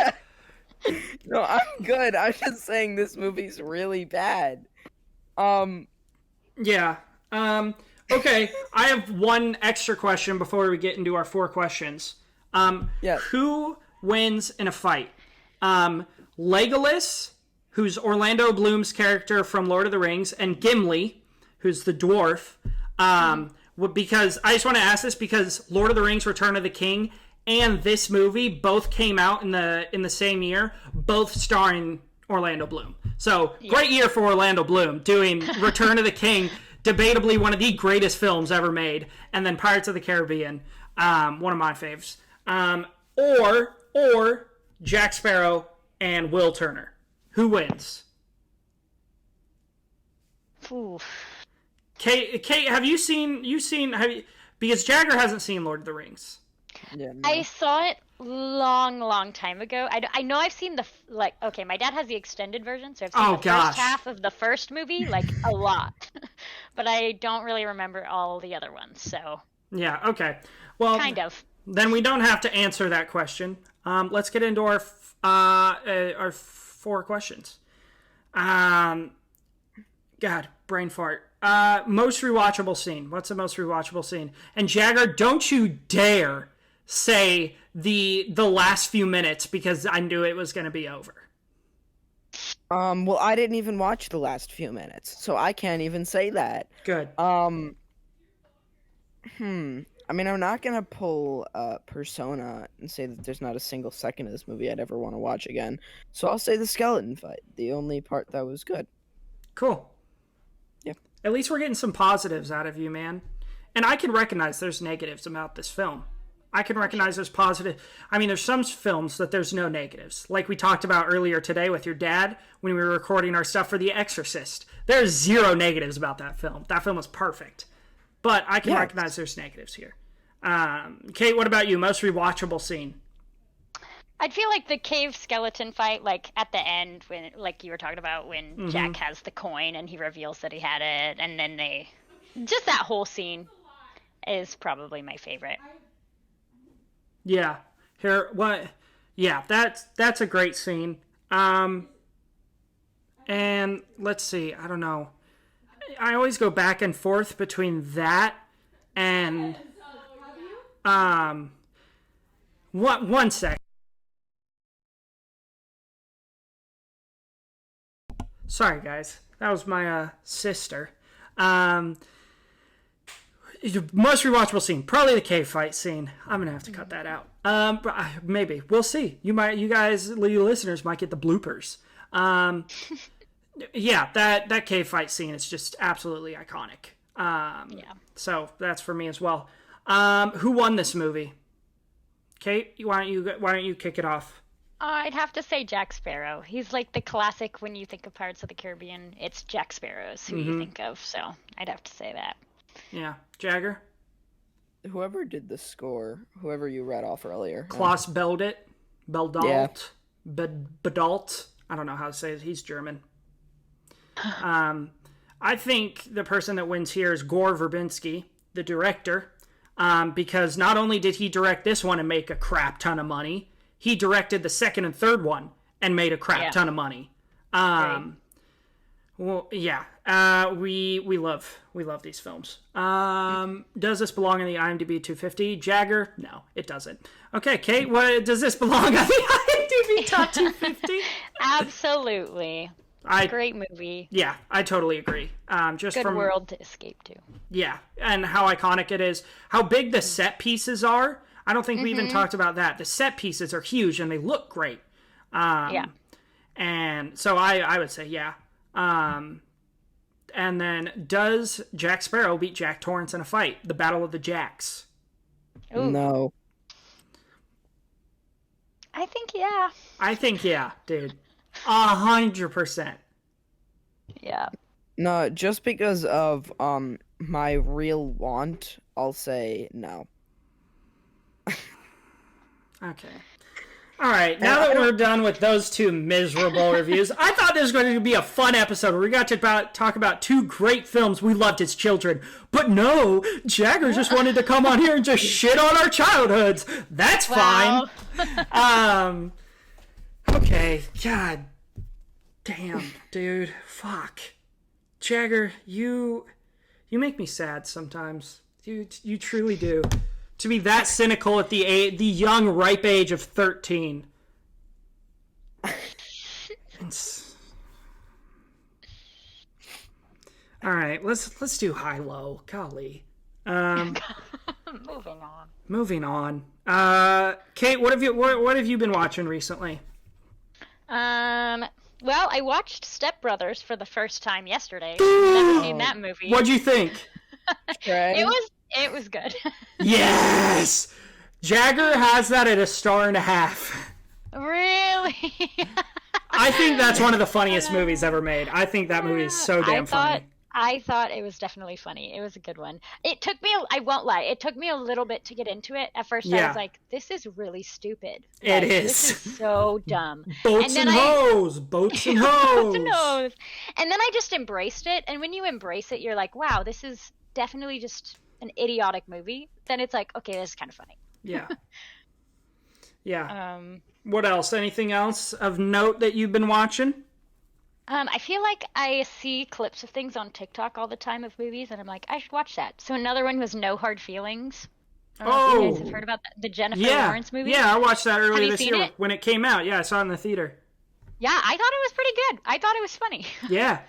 No, I'm good. I'm just saying this movie's really bad. Yeah. Okay, I have one extra question before we get into our 4 questions. Who wins in a fight? Legolas, who's Orlando Bloom's character from Lord of the Rings, and Gimli, who's the dwarf. Because I just want to ask this because Lord of the Rings: Return of the King and this movie both came out in the same year, both starring Orlando Bloom. So great year for Orlando Bloom doing Return of the King, debatably one of the greatest films ever made, and then Pirates of the Caribbean, one of my faves. Or Jack Sparrow and Will Turner. Who wins? Ooh. Kate, because Jagger hasn't seen Lord of the Rings. Yeah, no. I saw it long time ago. I know I've seen my dad has the extended version, so I've seen first half of the first movie, like, a lot. But I don't really remember all the other ones, so. Yeah, okay. Well, kind of. Then we don't have to answer that question. Let's get into our 4 questions. God, brain fart. Most rewatchable scene. What's the most rewatchable scene? And Jagger, don't you dare say the last few minutes because I knew it was going to be over. Well, I didn't even watch the last few minutes, so I can't even say that. Good. I mean, I'm not gonna pull Persona and say that there's not a single second of this movie I'd ever want to watch again. So I'll say the skeleton fight, the only part that was good. Cool. Yeah. At least we're getting some positives out of you, man. And I can recognize there's negatives about this film. I can recognize there's positive. I mean, there's some films that there's no negatives. Like we talked about earlier today with your dad when we were recording our stuff for The Exorcist. There's 0 negatives about that film. That film was perfect. but I can Yes. recognize there's negatives here. Kate, what about you? Most rewatchable scene? I'd feel like the cave skeleton fight, like at the end, when, like you were talking about, when Jack has the coin and he reveals that he had it, and then just that whole scene is probably my favorite. Yeah. Here, what? Yeah, that's a great scene. And let's see. I don't know. I always go back and forth between that and one sec. Sorry, guys. That was my sister. Most rewatchable scene, probably the cave fight scene. I'm gonna have to cut that out. Maybe we'll see. You guys, you listeners, might get the bloopers. Yeah, that cave fight scene is just absolutely iconic. Yeah. So that's for me as well. Who won this movie? Kate, why don't you kick it off? I'd have to say Jack Sparrow. He's like the classic when you think of Pirates of the Caribbean. It's Jack Sparrow's who you think of, so I'd have to say that. Yeah, Jagger? Whoever did the score, whoever you read off earlier. Klaus Beldalt? Yeah. Bedalt? I don't know how to say it. He's German. I think the person that wins here is Gore Verbinski, the director, because not only did he direct this one and make a crap ton of money, he directed the second and third one and made a crap ton of money. Right. Well, yeah, we love these films. Does this belong in the IMDb 250? Jagger? No, it doesn't. Okay, Kate, what does this belong on the IMDb top 250? Absolutely. Great movie. Yeah, I totally agree. Just Good from world to escape to. yeah, and how iconic it is, how big the set pieces are. I don't think we even talked about that. The set pieces are huge and they look great. Yeah. And so I would say yeah. And then does Jack Sparrow beat Jack Torrance in a fight? The Battle of the Jacks. Ooh. No. I think yeah. I think yeah, dude. 100%. Yeah. No, just because of my real want, I'll say no. Okay. All right, now that we're done with those two miserable reviews, I thought this was going to be a fun episode where we got to talk about two great films we loved as children. But no, Jagger just wanted to come on here and just shit on our childhoods. That's Wow. fine. Okay, god damn, dude. Fuck. Jagger, you make me sad sometimes. You truly do. To be that cynical at the young, ripe age of 13. All right, let's do high-low. Golly. Moving on. Kate, what have you been watching recently? Well, I watched Step Brothers for the first time yesterday. Never seen that movie. What'd you think? Right? It was good. Yes! Jagger has that at 1.5 stars. Really? I think that's one of the funniest movies ever made. I think that movie is so damn funny. I thought it was definitely funny. It was a good one. It took me, I won't lie, it took me a little bit to get into it. At first I was like, this is really stupid. It is. This is so dumb. Boats and hoes! Boats and hoes! And then I just embraced it. And when you embrace it, you're like, wow, this is definitely just an idiotic movie. Then it's like, okay, this is kind of funny. Yeah. Yeah. What else? Anything else of note that you've been watching? I feel like I see clips of things on TikTok all the time of movies, and I'm like, I should watch that. So another one was No Hard Feelings. I don't know if you guys have heard about the Jennifer Lawrence movie. Yeah, I watched that earlier this year it? when it came out. Yeah, I saw it in the theater. Yeah, I thought it was pretty good. I thought it was funny. Yeah.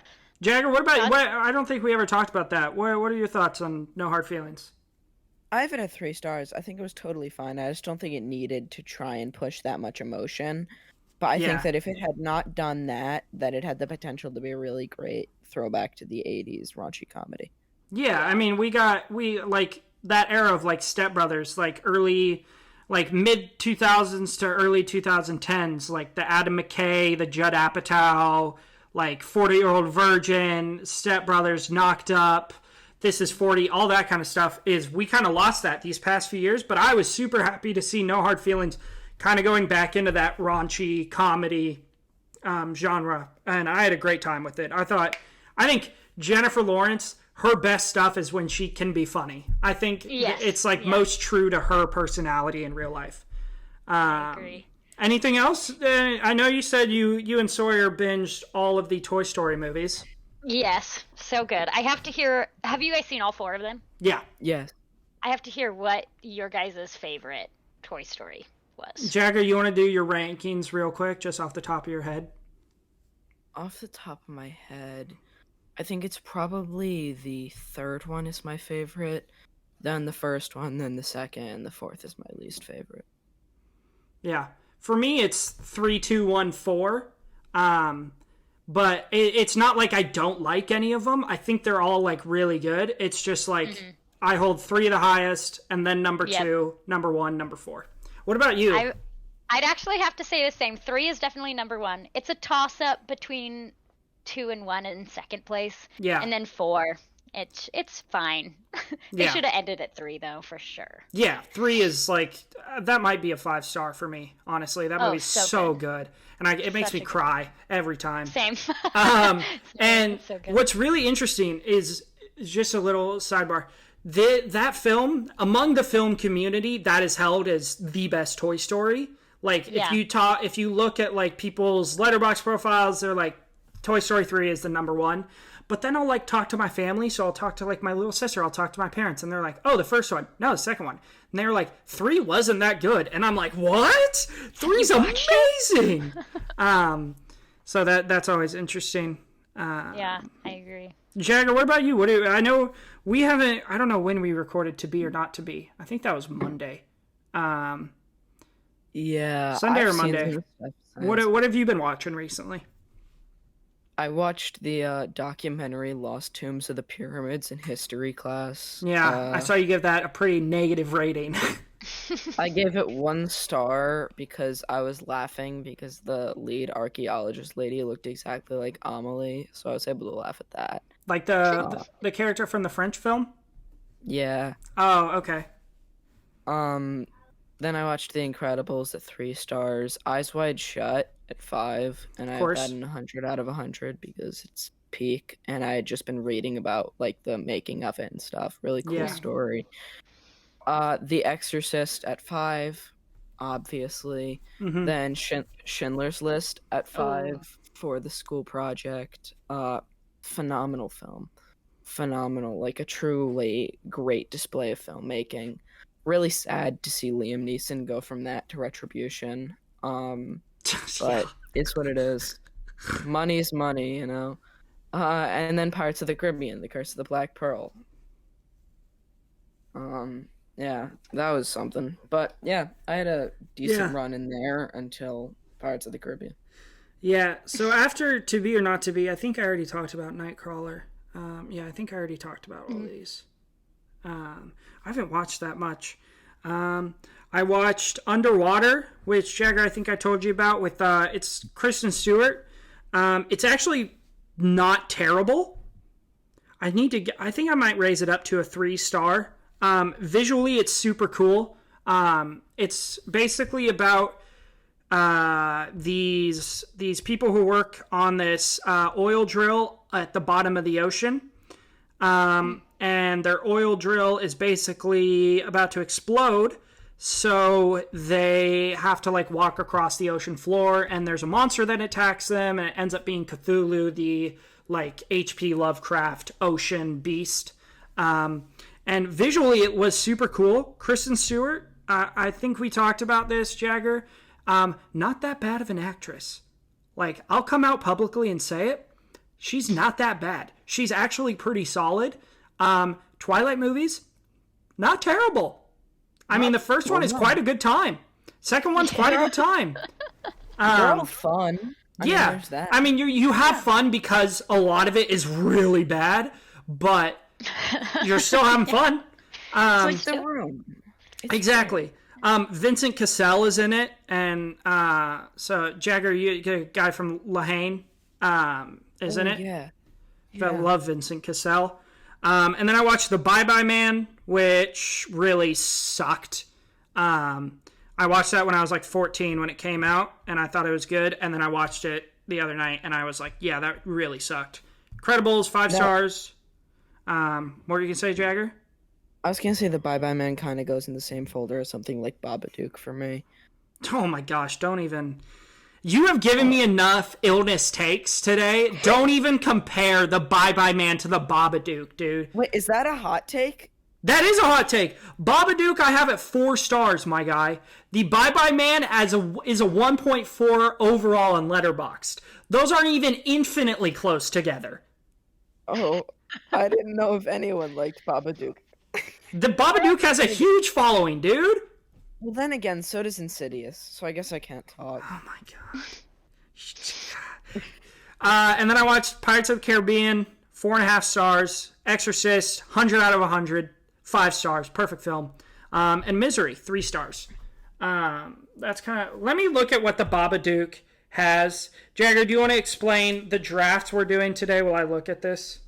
Jagger, what about I don't think we ever talked about that. What are your thoughts on No Hard Feelings? I have it at 3 stars. I think it was totally fine. I just don't think it needed to try and push that much emotion. But I think that if it had not done that it had the potential to be a really great throwback to the 80s raunchy comedy. Yeah, I mean, we like that era of like Step Brothers, like early, like mid 2000s to early 2010s, like the Adam McKay, the Judd Apatow, like 40-Year-Old Virgin, Step Brothers, Knocked Up, This Is 40, all that kind of stuff, is we kind of lost that these past few years. But I was super happy to see No Hard Feelings kind of going back into that raunchy comedy genre, and I had a great time with it. I think Jennifer Lawrence, her best stuff is when she can be funny. I think it's like most true to her personality in real life. I agree. Anything else? I know you said you and Sawyer binged all of the Toy Story movies. Yes, so good. I have to hear. Have you guys seen all 4 of them? Yeah. Yes. I have to hear what your guys' favorite Toy Story was. Jagger, you want to do your rankings real quick, just off the top of your head? Off the top of my head, I think it's probably the third one is my favorite, then the first one, then the second, and the fourth is my least favorite. Yeah. For me, it's 3, 2, 1, 4. But it's not like I don't like any of them. I think they're all like really good. It's just like I hold 3 the highest, and then number 2, number 1, number 4. What about you? I'd actually have to say the same. 3 is definitely number 1. It's a toss-up between 2 and 1 in second place. Yeah. And then 4. It's fine. They should have ended at 3 though, for sure. Yeah, 3 is like that might be a 5-star for me. Honestly, that movie's so good, and it makes me cry every time. Same. And so good. What's really interesting is just a little sidebar. That film, among the film community, that is held as the best Toy Story. Like if you look at like people's Letterboxd profiles, they're like Toy Story 3 is the number 1. But then I'll like talk to my family, so I'll talk to like my little sister, I'll talk to my parents, and they're like, "Oh, the first one, no, the second one." And they're like, 3 wasn't that good, and I'm like, "What? 3's amazing." So that's always interesting. Yeah, I agree. Jagger, what about you? I know we haven't. I don't know when we recorded To Be or Not to Be. I think that was Monday. Yeah, Sunday I've or seen Monday. some stuff since. What have you been watching recently? I watched the documentary Lost Tombs of the Pyramids in history class. Yeah, I saw you give that a pretty negative rating. I gave it 1 star because I was laughing because the lead archaeologist lady looked exactly like Amelie, so I was able to laugh at that. Like the character from the French film? Yeah. Oh, okay. Then I watched The Incredibles at 3 stars, Eyes Wide Shut at 5, and I have that in 100 out of 100 because it's peak, and I had just been reading about like the making of it and stuff. Really cool story. The Exorcist at 5, obviously. Then Schindler's List at 5 for The School Project. Phenomenal film. Phenomenal, like a truly great display of filmmaking. Really sad to see Liam Neeson go from that to Retribution. But it's what it is. Money's money, you know. And then Pirates of the Caribbean, The Curse of the Black Pearl. Yeah, that was something. But yeah, I had a decent run in there until Pirates of the Caribbean. Yeah, so after To Be or Not to Be, I think I already talked about Nightcrawler. I think I already talked about all these. I haven't watched that much. I watched Underwater, which, Jagger, I think I told you about, with it's Kristen Stewart. It's actually not terrible. I think I might raise it up to a 3-star. Visually, it's super cool. It's basically about these people who work on this oil drill at the bottom of the ocean. And their oil drill is basically about to explode, so they have to like walk across the ocean floor, and there's a monster that attacks them, and it ends up being Cthulhu, the like H.P. Lovecraft ocean beast. And visually it was super cool. Kristen Stewart, I think we talked about this, Jagger, not that bad of an actress. Like, I'll come out publicly and say it. She's not that bad. She's actually pretty solid. Twilight movies, not terrible. I mean, the first one is quite a good time. Second one's quite a good time. They're all fun. There's that. I mean, you have fun because a lot of it is really bad, but you're still having fun. It's like The Room. Exactly. Vincent Cassel is in it, and so Jagger, you get a guy from Lahane, is in it. Yeah. I love Vincent Cassel. And then I watched The Bye Bye Man, which really sucked. I watched that when I was like 14 when it came out, and I thought it was good. And then I watched it the other night, and I was like, yeah, that really sucked. Incredibles, 5 stars. What were you going to say, Jagger? I was gonna say The Bye Bye Man kind of goes in the same folder as something like Babadook for me. Oh my gosh, don't even... You have given me enough illness takes today. Don't even compare The Bye Bye Man to the Babadook, dude. Wait, is that a hot take? That is a hot take. Babadook I have at 4 stars, my guy. The Bye Bye Man is a 1.4 overall on Letterboxd. Those aren't even infinitely close together. Oh, I didn't know if anyone liked Babadook. The Babadook has a huge following, dude. Well, then again, so does Insidious, so I guess I can't talk. Oh my god. And then I watched Pirates of the Caribbean, 4.5 stars. Exorcist, 100 out of 100, 5 stars, perfect film. And Misery, 3 stars. That's kind of... Let me look at what the Babadook has. Jagger, do you want to explain the drafts we're doing today while I look at this?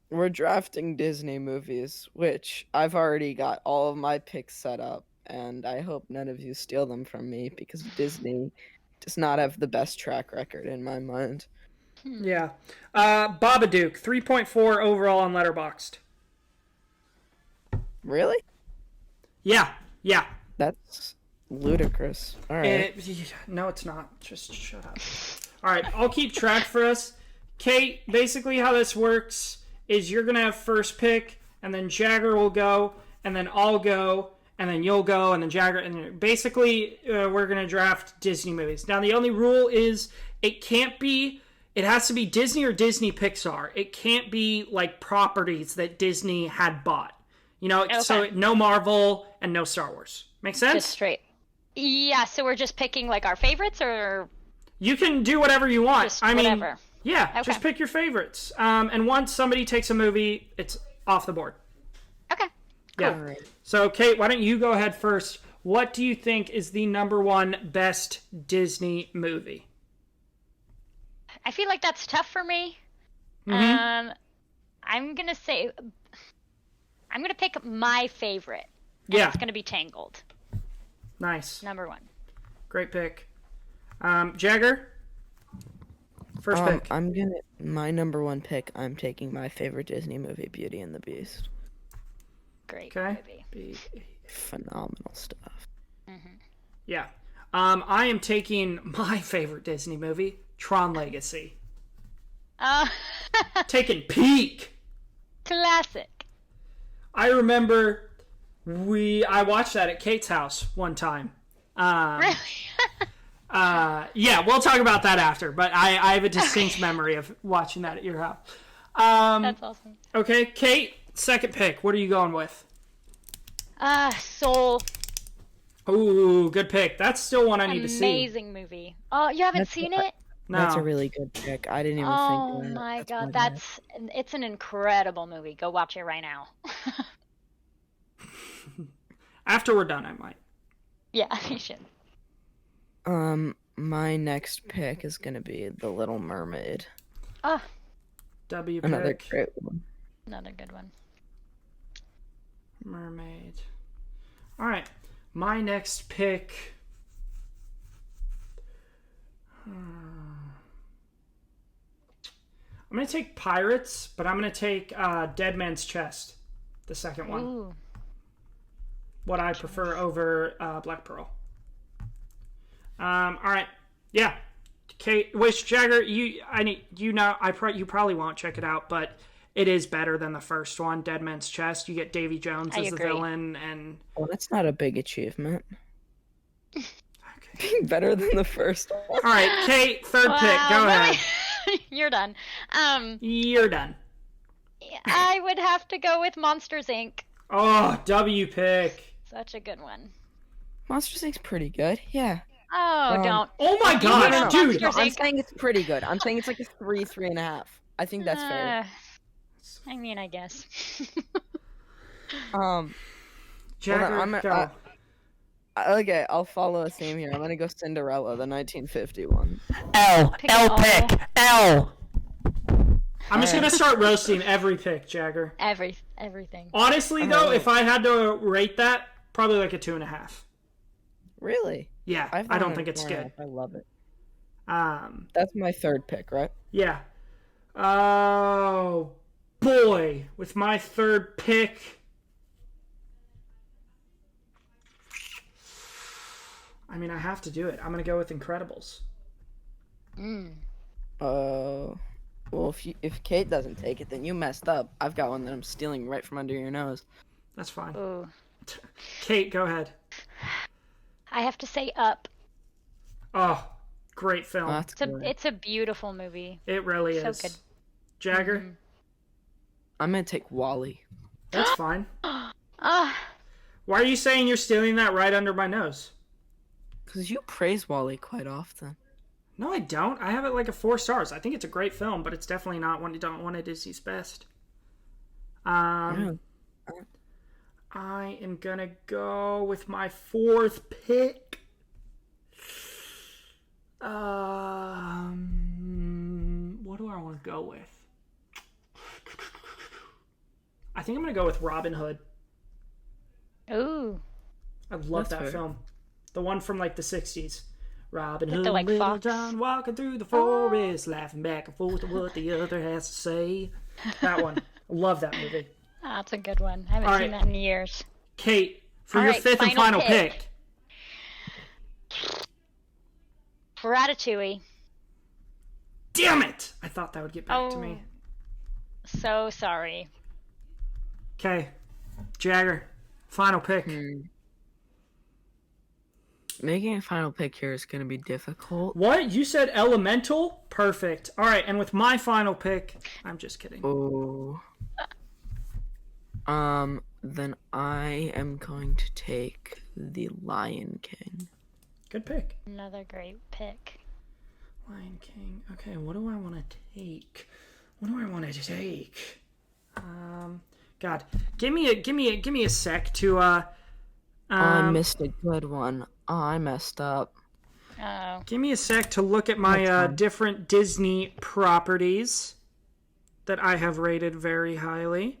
We're drafting Disney movies, which I've already got all of my picks set up, and I hope none of you steal them from me, because Disney does not have the best track record in my mind. Yeah. Babadook, 3.4 overall on Letterboxd. Really? Yeah. That's ludicrous. All right. No, it's not. Just shut up. All right, I'll keep track for us. Kate, basically how this works is you're going to have first pick, and then Jagger will go, and then I'll go, and then you'll go, and then Jagger. And basically, we're going to draft Disney movies. Now, the only rule is it has to be Disney or Disney Pixar. It can't be like properties that Disney had bought. You know, okay. So no Marvel and no Star Wars. Make sense? Just straight. Yeah, so we're just picking like our favorites, or you can do whatever you want. Just whatever. Mean, yeah, okay. Just pick your favorites. And once somebody takes a movie, it's off the board. Okay. Cool. Yeah. Right. So, Kate, why don't you go ahead first? What do you think is the #1 best Disney movie? I feel like that's tough for me. Mm-hmm. I'm gonna pick my favorite. Yeah. It's gonna be Tangled. Nice. #1. Great pick. Jagger? First pick. My #1 pick, I'm taking my favorite Disney movie, Beauty and the Beast. Great movie. Phenomenal stuff. Mm-hmm. Yeah. I am taking my favorite Disney movie, Tron Legacy. Taking peak. Classic. I remember I watched that at Kate's house one time. Really? Yeah, we'll talk about that after, but I have a distinct memory of watching that at your house. That's awesome. Okay, Kate, second pick. What are you going with? Soul. Ooh, good pick. That's still one I need to see. Amazing movie. Oh, you haven't seen it? No. That's a really good pick. I didn't even think of that. Oh my god, it's an incredible movie. Go watch it right now. After we're done, I might. Yeah, you should. My next pick is gonna be The Little Mermaid. Oh. W Another pick. great one. Another good one. Mermaid. All right, my next pick. I'm gonna take Pirates, but I'm gonna take Dead Man's Chest, the second one. Ooh. What I prefer over Black Pearl. All right, yeah. Kate, Jagger, you probably won't check it out, but it is better than the first one, Dead Man's Chest. You get Davy Jones as the villain, and well, that's not a big achievement. Okay. Better than the first one. All right, Kate, third pick. Go ahead. You're done. You're done. I would have to go with Monsters Inc. Oh, W pick. Such a good one. Monsters Inc.'s pretty good. Yeah. Oh, don't. Oh my god, dude. No, I'm saying it's pretty good. I'm saying it's like a 3.5. I think that's fair. I mean, I guess. Jagger, go. Okay, I'll follow a theme here. I'm gonna go Cinderella, the 1951. L pick. L. I'm just gonna start roasting every pick, Jagger. Everything. Honestly, though, if I had to rate that, probably like a 2.5. Really? Yeah, I don't think it's good. I love it. Um, That's my third pick, right? yeah. Oh boy, with my third pick, I mean, I have to do it. I'm gonna go with Incredibles. Well, if Kate doesn't take it, then you messed up. I've got one that I'm stealing right from under your nose. That's fine. Ooh. Kate, go ahead. I have to say Up. Oh, great film. That's good. It's a beautiful movie. It really So is. good. Jagger? I'm gonna take Wally. That's fine. Ah, Why are you saying you're stealing that right under my nose? Because you praise Wally quite often. No, I don't. I have it like a 4 stars. I think it's a great film, but it's definitely not one of Disney's best. Yeah. I am gonna go with my 4th pick. What do I want to go with? I think I'm gonna go with Robin Hood. ooh. I love That's that fair. film. The one from like the 60s. Robin With Hood, the, like, Little fox? John walking through the forest, laughing back and forth at what the other has to say. That one. I love that movie. That's a good one. I haven't All seen right. that in years. Kate, for All your right, 5th and final final pick. Ratatouille. Damn it! I thought that would get back to me. So sorry. Okay. Jagger, final pick. Making a final pick here is gonna be difficult. What? You said Elemental? Perfect. All right, and with my final pick, I'm just kidding. Oh. Then I am going to take The Lion King. Good pick. Another great pick. Lion King. Okay, what do I want to take? What do I want to take? God, give me a sec to I missed a good one. I messed up. Oh. give me a sec to look at my different Disney properties that I have rated very highly.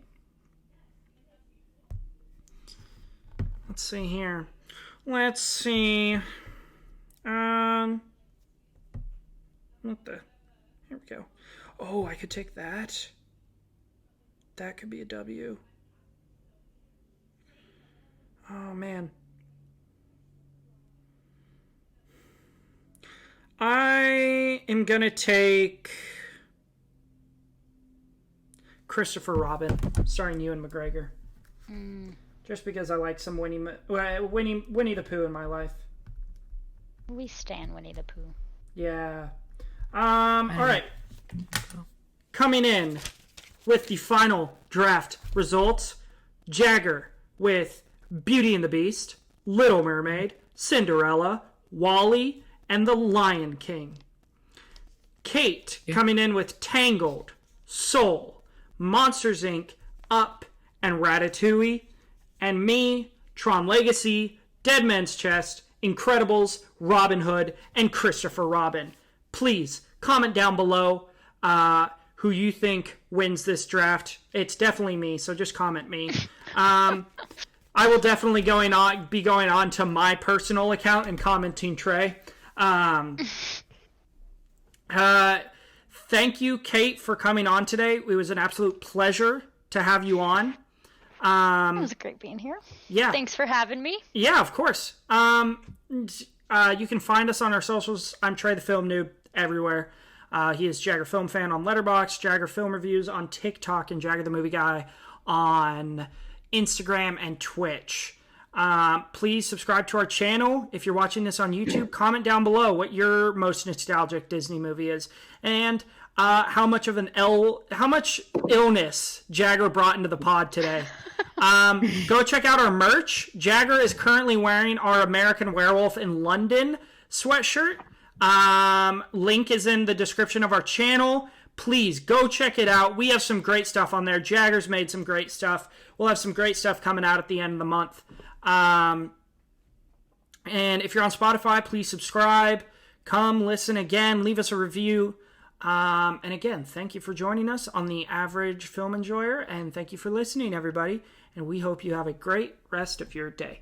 Let's see here. Let's see. What the? Here we go. Oh, I could take that. That could be a W. Oh, man. I am going to take Christopher Robin, starring Ewan McGregor. Just because I like some Winnie the Pooh in my life. We stan Winnie the Pooh. Yeah. All right. Coming in with the final draft results, Jagger with Beauty and the Beast, Little Mermaid, Cinderella, Wall-E, and The Lion King. Kate coming in with Tangled, Soul, Monsters, Inc., Up, and Ratatouille. And me, Tron Legacy, Dead Man's Chest, Incredibles, Robin Hood, and Christopher Robin. Please comment down below who you think wins this draft. It's definitely me, so just comment me. I will definitely be going on to my personal account and commenting Trey. Thank you, Kate, for coming on today. It was an absolute pleasure to have you on. It was great being here. Yeah. Thanks for having me. Yeah, of course. You can find us on our socials. I'm Trey the Film Noob everywhere. He is Jagger Film Fan on Letterboxd, Jagger Film Reviews on TikTok, and Jagger the Movie Guy on Instagram and Twitch. Please subscribe to our channel. If you're watching this on YouTube, comment down below what your most nostalgic Disney movie is, and how much illness Jagger brought into the pod today. Go check out our merch. Jagger is currently wearing our American Werewolf in London sweatshirt. Link is in the description of our channel. Please go check it out. We have some great stuff on there. Jagger's made some great stuff. We'll have some great stuff coming out at the end of the month. And if you're on Spotify, please subscribe. Come listen again. Leave us a review. And again, thank you for joining us on the Average Film Enjoyer, and thank you for listening, everybody. And we hope you have a great rest of your day.